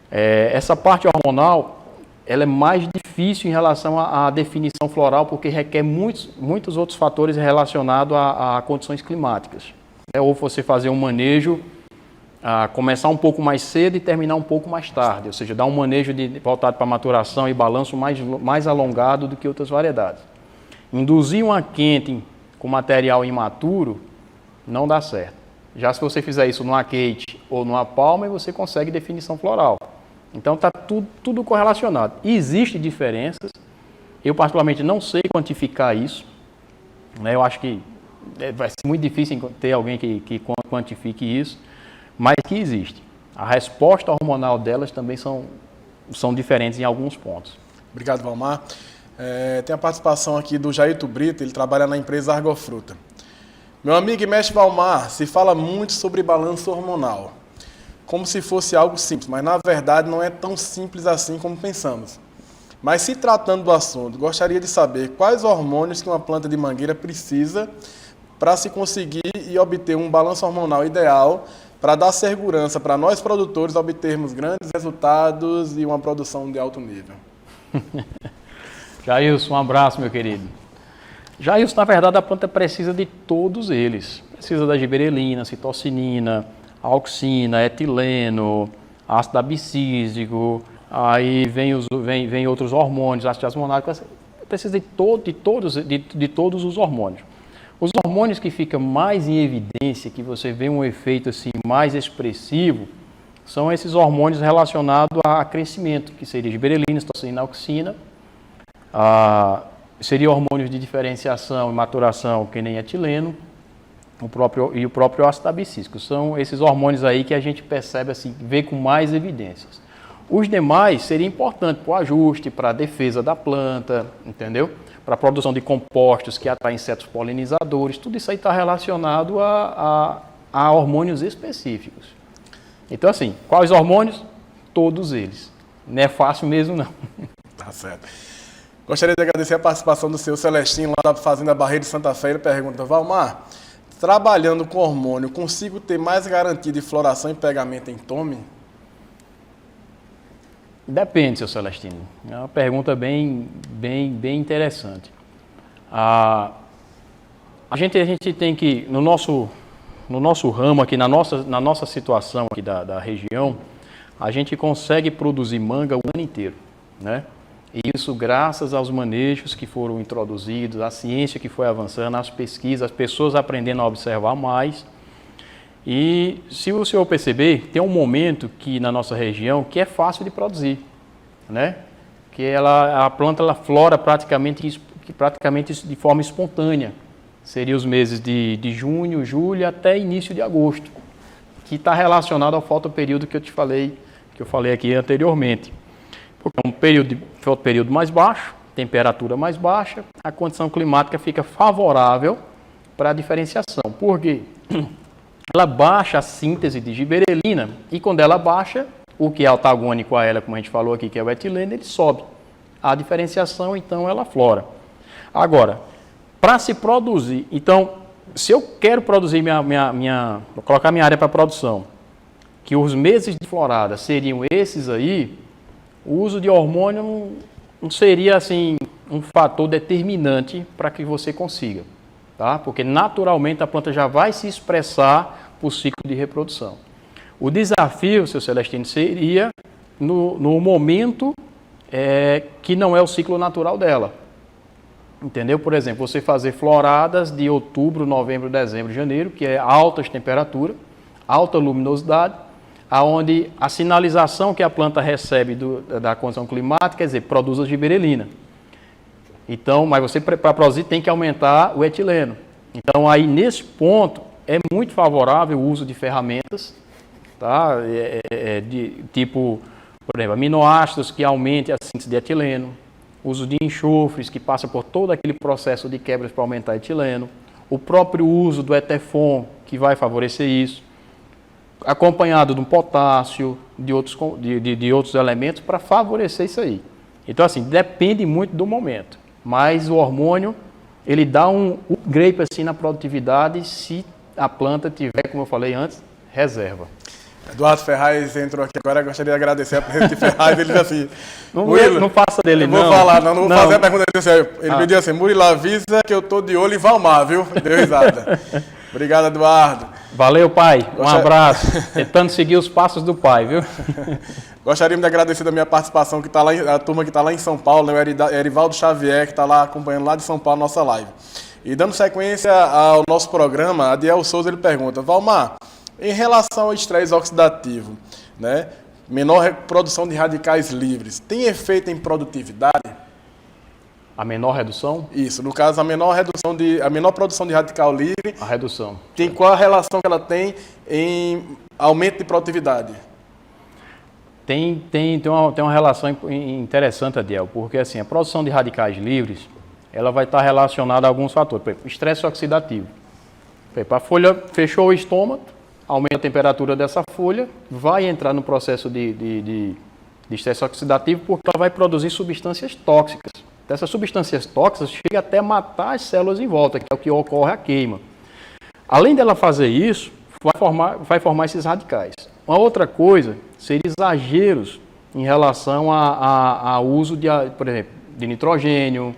Essa parte hormonal, ela é mais difícil em relação à definição floral, porque requer muitos outros fatores relacionados a condições climáticas. Ou você fazer um manejo, começar um pouco mais cedo e terminar um pouco mais tarde, ou seja, dar um manejo voltado para maturação e balanço mais alongado do que outras variedades. Induzir uma quente com material imaturo não dá certo. Já se você fizer isso numa Kate ou numa palma, você consegue definição floral. Então está tudo correlacionado. Existem diferenças, eu particularmente não sei quantificar isso, né? Eu acho que vai ser muito difícil ter alguém que quantifique isso, mas que existe. A resposta hormonal delas também são diferentes em alguns pontos. Obrigado, Valmar. Tem a participação aqui do Jairto Brito, ele trabalha na empresa Argofruta. Meu amigo e mestre Valmar, se fala muito sobre balanço hormonal, como se fosse algo simples, mas na verdade não é tão simples assim como pensamos. Mas se tratando do assunto, gostaria de saber quais hormônios que uma planta de mangueira precisa para se conseguir e obter um balanço hormonal ideal para dar segurança para nós produtores obtermos grandes resultados e uma produção de alto nível. Jailson, um abraço, meu querido. Jailson, na verdade, a planta precisa de todos eles. Precisa da gibberellina, citocinina, auxina, etileno, ácido abscísico, aí vem outros hormônios, ácido asmonático, precisa de todos os hormônios. Os hormônios que ficam mais em evidência, que você vê um efeito assim mais expressivo, são esses hormônios relacionados a crescimento, que seria gibberellina, citocinina, auxina, seria hormônios de diferenciação e maturação, que nem etileno, o próprio ácido abscísico. São esses hormônios aí que a gente percebe, assim, vê com mais evidências. Os demais seriam importantes para o ajuste, para a defesa da planta, entendeu? Para a produção de compostos que atraem insetos polinizadores, tudo isso aí está relacionado a hormônios específicos. Então, assim, quais hormônios? Todos eles. Não é fácil mesmo, não. Tá certo. Gostaria de agradecer a participação do seu Celestino, lá da Fazenda Barreiro de Santa Fé. Ele pergunta: Valmar, trabalhando com hormônio, consigo ter mais garantia de floração e pegamento em tome? Depende, seu Celestino. É uma pergunta bem interessante. A gente tem que, no nosso ramo aqui, na nossa situação aqui da região, a gente consegue produzir manga o ano inteiro, né? E isso graças aos manejos que foram introduzidos, à ciência que foi avançando, às pesquisas, as pessoas aprendendo a observar mais. E se o senhor perceber, tem um momento que na nossa região que é fácil de produzir, né? Que a planta ela flora praticamente de forma espontânea. Seria os meses de junho, julho até início de agosto, que está relacionado ao fotoperíodo que eu falei aqui anteriormente. Porque é um fotoperíodo mais baixo, temperatura mais baixa, a condição climática fica favorável para a diferenciação. Por quê? Ela baixa a síntese de giberelina e quando ela baixa, o que é antagônico a ela, como a gente falou aqui, que é o etileno, ele sobe. A diferenciação, então, ela flora. Agora, para se produzir, então, se eu quero produzir vou colocar minha área para produção, que os meses de florada seriam esses aí, o uso de hormônio não seria, assim, um fator determinante para que você consiga. Tá? Porque naturalmente a planta já vai se expressar por ciclo de reprodução. O desafio, seu Celestino, seria no momento que não é o ciclo natural dela. Entendeu? Por exemplo, você fazer floradas de outubro, novembro, dezembro, janeiro, que é altas temperaturas, alta luminosidade, aonde a sinalização que a planta recebe da condição climática, quer dizer, produz a giberelina. Então, mas você, para produzir, tem que aumentar o etileno. Então, aí, nesse ponto, é muito favorável o uso de ferramentas, tá? De tipo, por exemplo, aminoácidos que aumentem a síntese de etileno, uso de enxofres que passa por todo aquele processo de quebras para aumentar etileno, o próprio uso do Etefon, que vai favorecer isso, acompanhado de um potássio, de outros elementos para favorecer isso aí. Então, assim, depende muito do momento. Mas o hormônio, ele dá um upgrade assim na produtividade se a planta tiver, como eu falei antes, reserva. Eduardo Ferraz entrou aqui agora, eu gostaria de agradecer a presença de Ferraz. Ele disse assim: não faça dele, não. Vou falar, não vou fazer a pergunta dele. Ele me disse assim: Murilo, avisa que eu tô de olho em Valmar, viu? Deu risada. Obrigado, Eduardo. Valeu, pai. Um abraço. Tentando seguir os passos do pai, viu? Gostaríamos de agradecer da minha participação, que tá lá, a turma que está lá em São Paulo, né? O Erivaldo Xavier, que está lá acompanhando lá de São Paulo a nossa live. E dando sequência ao nosso programa, Adiel Souza ele pergunta: Valmar, em relação ao estresse oxidativo, né? Menor produção de radicais livres, tem efeito em produtividade? A menor redução? Isso, no caso, a menor produção de radical livre. A redução. Qual a relação que ela tem em aumento de produtividade? Tem uma relação interessante, Adiel, porque assim, a produção de radicais livres, ela vai estar relacionada a alguns fatores. Por exemplo, estresse oxidativo. Por exemplo, a folha fechou o estômago, aumenta a temperatura dessa folha, vai entrar no processo de estresse oxidativo porque ela vai produzir substâncias tóxicas. Dessas substâncias tóxicas chega até matar as células em volta, que é o que ocorre a queima. Além dela fazer isso, vai formar esses radicais. Uma outra coisa seria exageros em relação ao uso, por exemplo, de nitrogênio,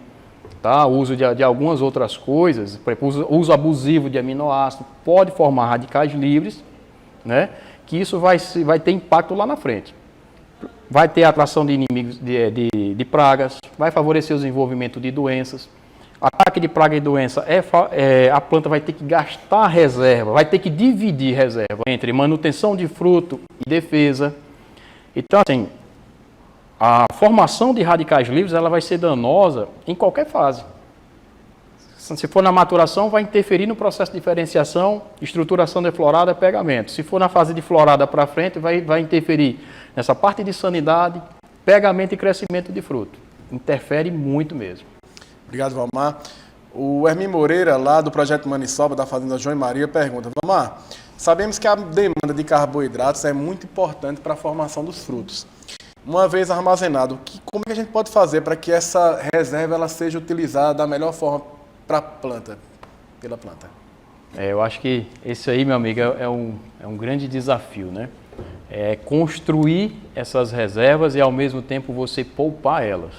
tá? Uso de algumas outras coisas, por exemplo, uso abusivo de aminoácido, pode formar radicais livres, né? Que isso vai ter impacto lá na frente. Vai ter atração de inimigos de pragas, vai favorecer o desenvolvimento de doenças. Ataque de praga e doença, a planta vai ter que gastar reserva, vai ter que dividir reserva entre manutenção de fruto e defesa. Então, assim, a formação de radicais livres ela vai ser danosa em qualquer fase. Se for na maturação, vai interferir no processo de diferenciação, estruturação de florada, pegamento. Se for na fase de florada para frente, vai interferir nessa parte de sanidade, pegamento e crescimento de fruto. Interfere muito mesmo. Obrigado, Valmar. O Hermin Moreira, lá do Projeto Maniçoba, da Fazenda João e Maria, pergunta: Valmar, sabemos que a demanda de carboidratos é muito importante para a formação dos frutos. Uma vez armazenado, como é que a gente pode fazer para que essa reserva ela seja utilizada da melhor forma para a planta, pela planta? Eu acho que esse aí, meu amigo, é um grande desafio, né? É construir essas reservas e, ao mesmo tempo, você poupar elas.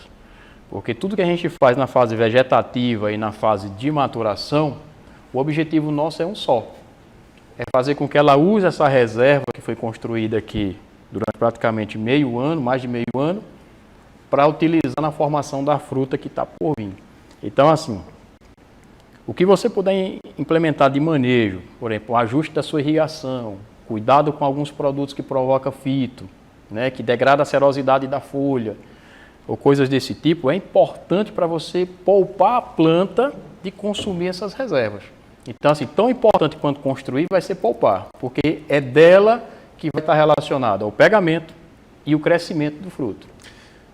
Porque tudo que a gente faz na fase vegetativa e na fase de maturação, o objetivo nosso é um só. É fazer com que ela use essa reserva que foi construída aqui durante praticamente meio ano, mais de meio ano, para utilizar na formação da fruta que está por vir. Então, assim, o que você puder implementar de manejo, por exemplo, o ajuste da sua irrigação, cuidado com alguns produtos que provocam fito, né, que degrada a serosidade da folha, ou coisas desse tipo, é importante para você poupar a planta de consumir essas reservas. Então, assim, tão importante quanto construir vai ser poupar, porque é dela que vai estar relacionado ao pegamento e o crescimento do fruto.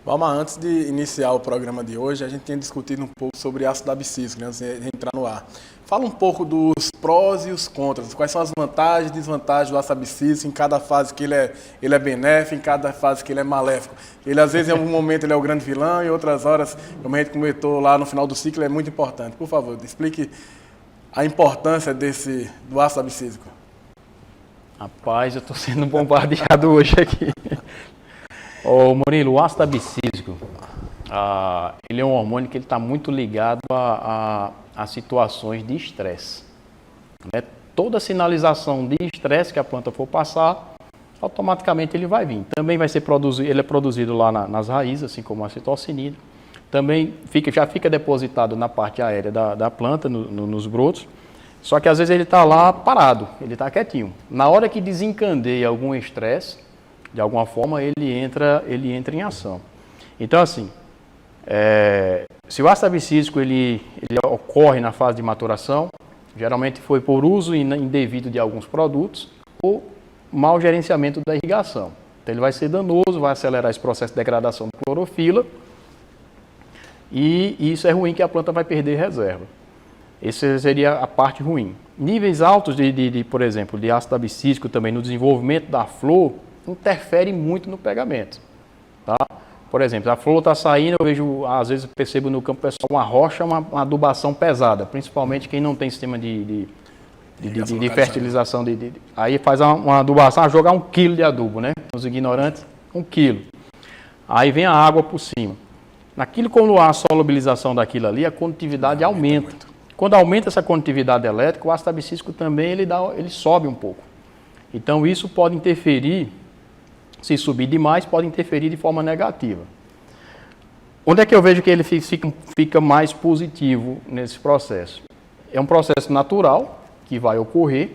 Valmar, antes de iniciar o programa de hoje, a gente tinha discutido um pouco sobre ácido abscísico, né, antes de entrar no ar. Fala um pouco dos prós e os contras, quais são as vantagens e desvantagens do ácido abscísico, em cada fase que ele é benéfico, em cada fase que ele é maléfico. Ele, às vezes, em algum momento, ele é o grande vilão, e em outras horas, como a gente comentou lá no final do ciclo, é muito importante. Por favor, explique a importância do ácido abscísico. Rapaz, eu estou sendo bombardeado hoje aqui. Ô Murilo, o ácido abscísico, ele é um hormônio que está muito ligado a situações de estresse. Né? Toda sinalização de estresse que a planta for passar, automaticamente ele vai vir. Também vai ser produzido, ele é produzido lá nas raízes, assim como a citocinina. Também já fica depositado na parte aérea da planta, nos brotos. Só que às vezes ele está lá parado, ele está quietinho. Na hora que desencandeia algum estresse, de alguma forma ele entra em ação. Então, assim, se o ácido abscísico ele ocorre na fase de maturação, geralmente foi por uso indevido de alguns produtos ou mau gerenciamento da irrigação. Então ele vai ser danoso, vai acelerar esse processo de degradação da clorofila e isso é ruim, que a planta vai perder reserva. Essa seria a parte ruim. Níveis altos por exemplo, de ácido abscísico também no desenvolvimento da flor interfere muito no pegamento. Tá? Por exemplo, a flor está saindo, eu vejo, às vezes percebo no campo pessoal uma rocha, uma adubação pesada, principalmente quem não tem sistema de fertilização. Aí faz uma adubação, jogar 1 quilo de adubo, né? Os ignorantes, 1 quilo. Aí vem a água por cima. Naquilo, quando há a solubilização daquilo ali, a condutividade aumenta. Quando aumenta essa condutividade elétrica, o ácido abscísico também ele sobe um pouco. Então isso pode interferir. Se subir demais, pode interferir de forma negativa. Onde é que eu vejo que ele fica mais positivo nesse processo? É um processo natural, que vai ocorrer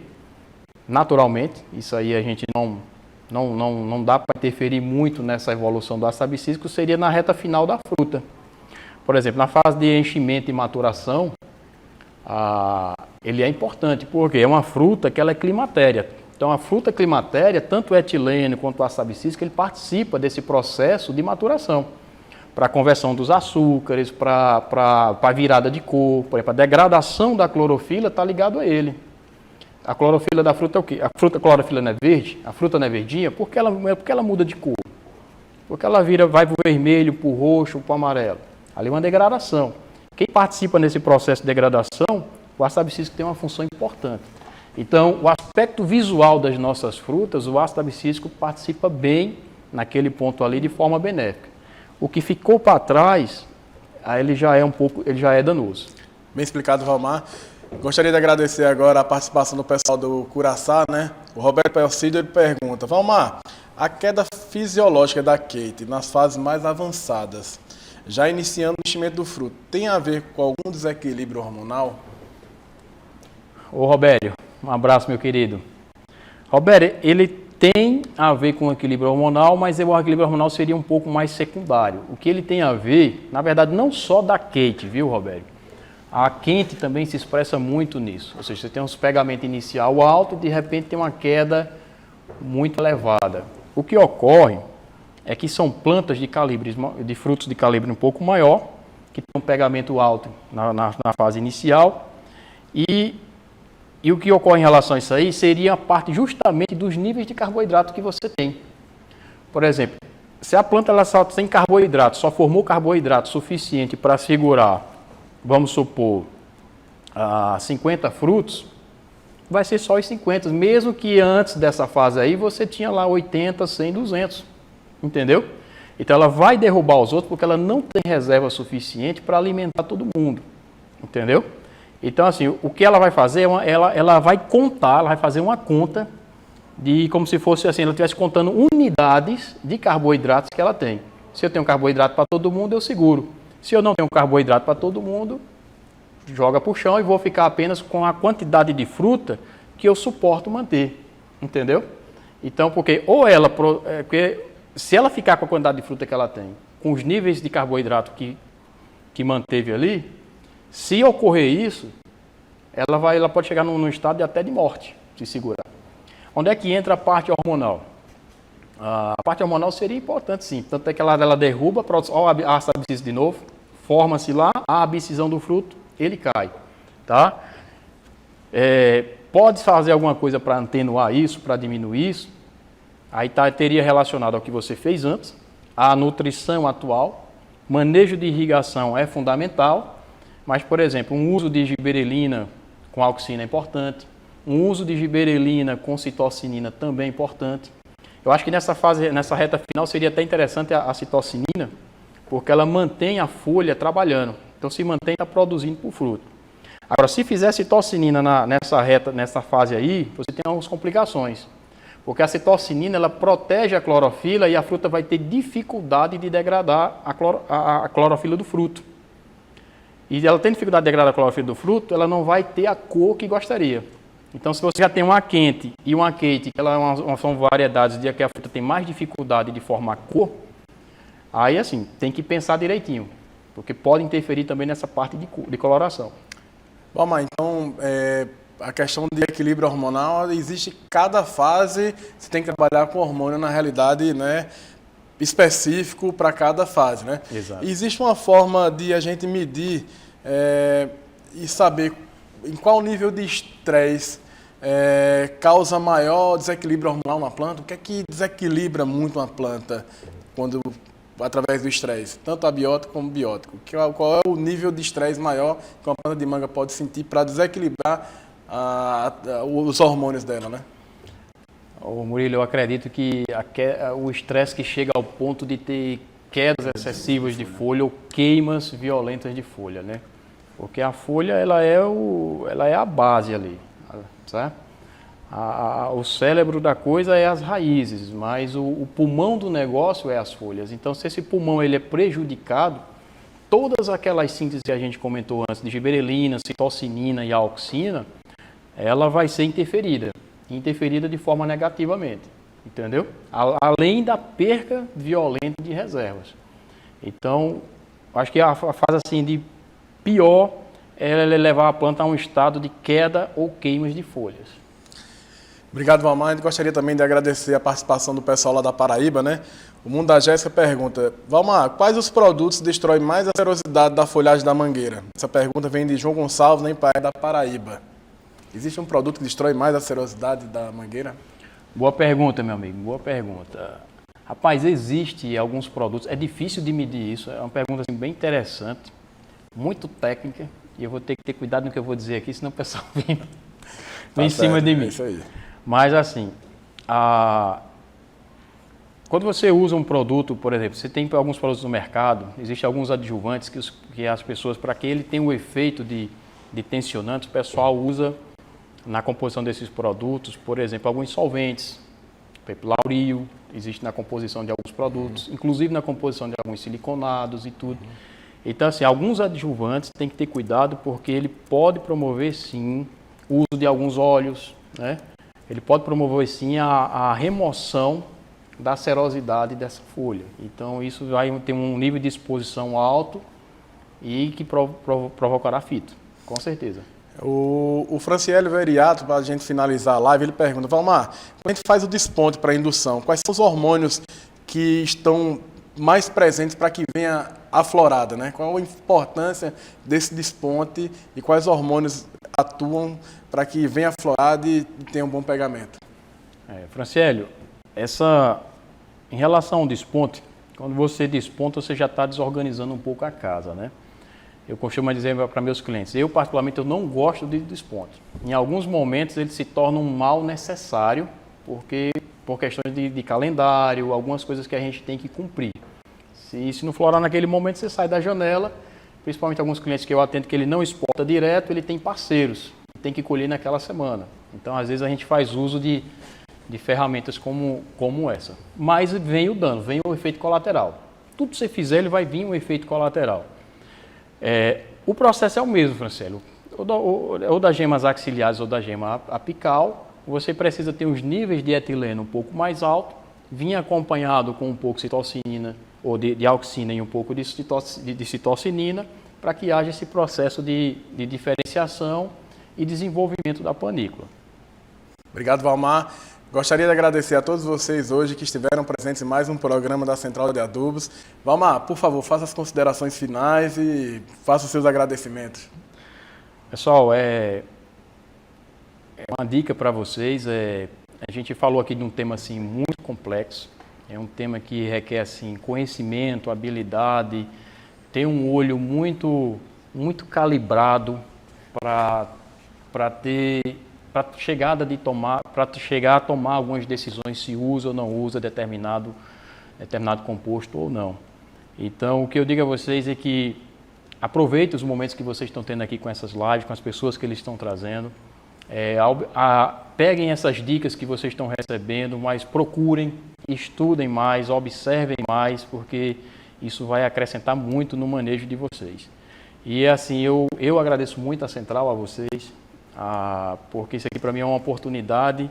naturalmente. Isso aí a gente não dá para interferir muito nessa evolução do ácido abscísico, seria na reta final da fruta. Por exemplo, na fase de enchimento e maturação, ele é importante, porque é uma fruta que ela é climatéria. Então, a fruta climatéria, tanto o etileno quanto o ácido abscísico, ele participa desse processo de maturação, para a conversão dos açúcares, para a virada de cor, por exemplo, a degradação da clorofila está ligado a ele. A clorofila da fruta é o quê? A clorofila não é verde, a fruta não é verdinha, porque ela muda de cor. Porque ela vai para o vermelho, para o roxo, para o amarelo. Ali é uma degradação. Quem participa nesse processo de degradação, o ácido abscísico tem uma função importante. Então, o aspecto visual das nossas frutas, o ácido abscísico participa bem naquele ponto ali de forma benéfica. O que ficou para trás, ele já é danoso. Bem explicado, Valmar. Gostaria de agradecer agora a participação do pessoal do Curaçá, né? O Roberto Pelcídio pergunta: Valmar, a queda fisiológica da Kate nas fases mais avançadas, já iniciando o enchimento do fruto, tem a ver com algum desequilíbrio hormonal? Ô Robério, um abraço, meu querido. Robério, tem a ver com o equilíbrio hormonal, mas o equilíbrio hormonal seria um pouco mais secundário. O que ele tem a ver, na verdade, não só da Kate, viu, Roberto? A quente também se expressa muito nisso. Ou seja, você tem um pegamento inicial alto e de repente tem uma queda muito elevada. O que ocorre é que são plantas de frutos de calibre um pouco maior, que tem um pegamento alto na fase inicial, e o que ocorre em relação a isso aí seria a parte justamente dos níveis de carboidrato que você tem. Por exemplo, se a planta ela só tem carboidrato, só formou carboidrato suficiente para segurar, vamos supor, 50 frutos, vai ser só os 50, mesmo que antes dessa fase aí você tinha lá 80, 100, 200, entendeu? Então ela vai derrubar os outros porque ela não tem reserva suficiente para alimentar todo mundo, entendeu? Então assim, o que ela vai fazer, ela vai contar, ela vai fazer uma conta de como se fosse assim, ela estivesse contando unidades de carboidratos que ela tem. Se eu tenho carboidrato para todo mundo, eu seguro. Se eu não tenho carboidrato para todo mundo, joga para o chão e vou ficar apenas com a quantidade de fruta que eu suporto manter, entendeu? Então, porque se ela ficar com a quantidade de fruta que ela tem, com os níveis de carboidrato que manteve ali, se ocorrer isso, ela pode chegar num estado até de morte, se segurar. Onde é que entra a parte hormonal? A parte hormonal seria importante, sim. Tanto é que ela derruba, olha a abscissa de novo, forma-se lá, a abscisão do fruto, ele cai. Tá? Pode fazer alguma coisa para atenuar isso, para diminuir isso? Aí teria relacionado ao que você fez antes, a nutrição atual, manejo de irrigação é fundamental, mas, por exemplo, um uso de giberelina com auxina é importante, um uso de giberelina com citocinina também é importante. Eu acho que nessa reta final seria até interessante a citocinina, porque ela mantém a folha trabalhando. Então, se mantém, está produzindo para o fruto. Agora, se fizer citocinina nessa fase aí, você tem algumas complicações. Porque a citocinina, ela protege a clorofila e a fruta vai ter dificuldade de degradar a clorofila do fruto. E ela tem dificuldade de degradar a clorofila do fruto, ela não vai ter a cor que gostaria. Então, se você já tem uma quente e uma Kate, que são variedades de que a fruta tem mais dificuldade de formar cor, aí, assim, tem que pensar direitinho, porque pode interferir também nessa parte de coloração. Bom, mas então, a questão de equilíbrio hormonal, existe cada fase, você tem que trabalhar com hormônio, na realidade, né, específico para cada fase, né? Exato. Existe uma forma de a gente medir e saber em qual nível de estresse causa maior desequilíbrio hormonal na planta? O que é que desequilibra muito uma planta através do estresse? Tanto abiótico como biótico. Qual é o nível de estresse maior que uma planta de manga pode sentir para desequilibrar os hormônios dela, né? Ô, Murilo, eu acredito que o estresse que chega ao ponto de ter quedas excessivas de folha ou queimas violentas de folha, né? Porque a folha ela é a base ali, certo? O cérebro da coisa é as raízes, mas o pulmão do negócio é as folhas. Então, se esse pulmão ele é prejudicado, todas aquelas sínteses que a gente comentou antes, de giberelina, citocinina e auxina, ela vai ser interferida de forma negativamente, entendeu? Além da perca violenta de reservas. Então, acho que a fase assim de pior é levar a planta a um estado de queda ou queimas de folhas. Obrigado, Valmar. Gostaria também de agradecer a participação do pessoal lá da Paraíba, né? O Mundo da Jéssica pergunta: Valmar, quais os produtos destroem mais a serosidade da folhagem da mangueira? Essa pergunta vem de João Gonçalves, na Praia da Paraíba. Existe um produto que destrói mais a serosidade da mangueira? Boa pergunta, meu amigo, boa pergunta. Rapaz, existe alguns produtos, é difícil de medir isso, é uma pergunta assim, bem interessante, muito técnica, e eu vou ter que ter cuidado no que eu vou dizer aqui, senão o pessoal vem em cima de mim. É isso aí. Mas assim, quando você usa um produto, por exemplo, você tem alguns produtos no mercado, existem alguns adjuvantes que as pessoas, para que ele tenha o efeito de tensionante, o pessoal usa na composição desses produtos, por exemplo, alguns solventes, laurio, existe na composição de alguns produtos, inclusive na composição de alguns siliconados e tudo. Então, assim, alguns adjuvantes tem que ter cuidado porque ele pode promover, sim, o uso de alguns óleos, né? ele pode promover sim a remoção da serosidade dessa folha. Então isso vai ter um nível de exposição alto e que provocará fito, com certeza. O Franciélio Veriato, para a gente finalizar a live, ele pergunta: Valmar, quando a gente faz o desponte para a indução, quais são os hormônios que estão mais presentes para que venha a florada, né? Qual a importância desse desponte e quais hormônios atuam para que venha a florada e tenha um bom pegamento? Franciélio, em relação ao desponte, quando você desponta, você já está desorganizando um pouco a casa, né? Eu costumo dizer para meus clientes, eu particularmente eu não gosto de desponte. Em alguns momentos ele se torna um mal necessário, porque por questões de calendário, algumas coisas que a gente tem que cumprir. Se não florar naquele momento, você sai da janela, principalmente alguns clientes que eu atendo que ele não exporta direto, ele tem parceiros, tem que colher naquela semana. Então, às vezes a gente faz uso de ferramentas como essa. Mas vem o dano, vem o efeito colateral. Tudo que você fizer, ele vai vir um efeito colateral. O processo é o mesmo, Franciélio. Ou das gemas axilares ou da gema apical, você precisa ter os níveis de etileno um pouco mais alto, vir acompanhado com um pouco de citocinina ou de auxina e um pouco de citocinina, para que haja esse processo de diferenciação e desenvolvimento da panícula. Obrigado, Valmar. Gostaria de agradecer a todos vocês hoje que estiveram presentes em mais um programa da Central de Adubos. Valmar, por favor, faça as considerações finais e faça os seus agradecimentos. Pessoal, uma dica para vocês, a gente falou aqui de um tema assim, muito complexo, é um tema que requer assim, conhecimento, habilidade, ter um olho muito calibrado para chegar a tomar algumas decisões se usa ou não usa determinado composto ou não. Então, o que eu digo a vocês é que aproveitem os momentos que vocês estão tendo aqui com essas lives, com as pessoas que eles estão trazendo. Peguem essas dicas que vocês estão recebendo, mas procurem, estudem mais, observem mais, porque isso vai acrescentar muito no manejo de vocês. E assim, eu agradeço muito a Central, a vocês, porque isso aqui para mim é uma oportunidade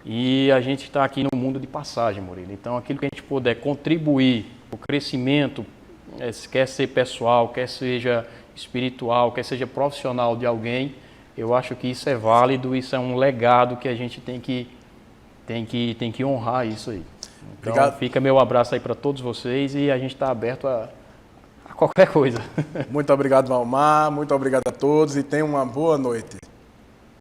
e a gente está aqui no mundo de passagem, Murilo. Então, aquilo que a gente puder contribuir para o crescimento, quer ser pessoal, quer seja espiritual, quer seja profissional de alguém, eu acho que isso é válido, isso é um legado que a gente tem que honrar isso aí. Então, obrigado. Fica meu abraço aí para todos vocês e a gente está aberto a qualquer coisa. Muito obrigado, Valmar, muito obrigado a todos e tenham uma boa noite.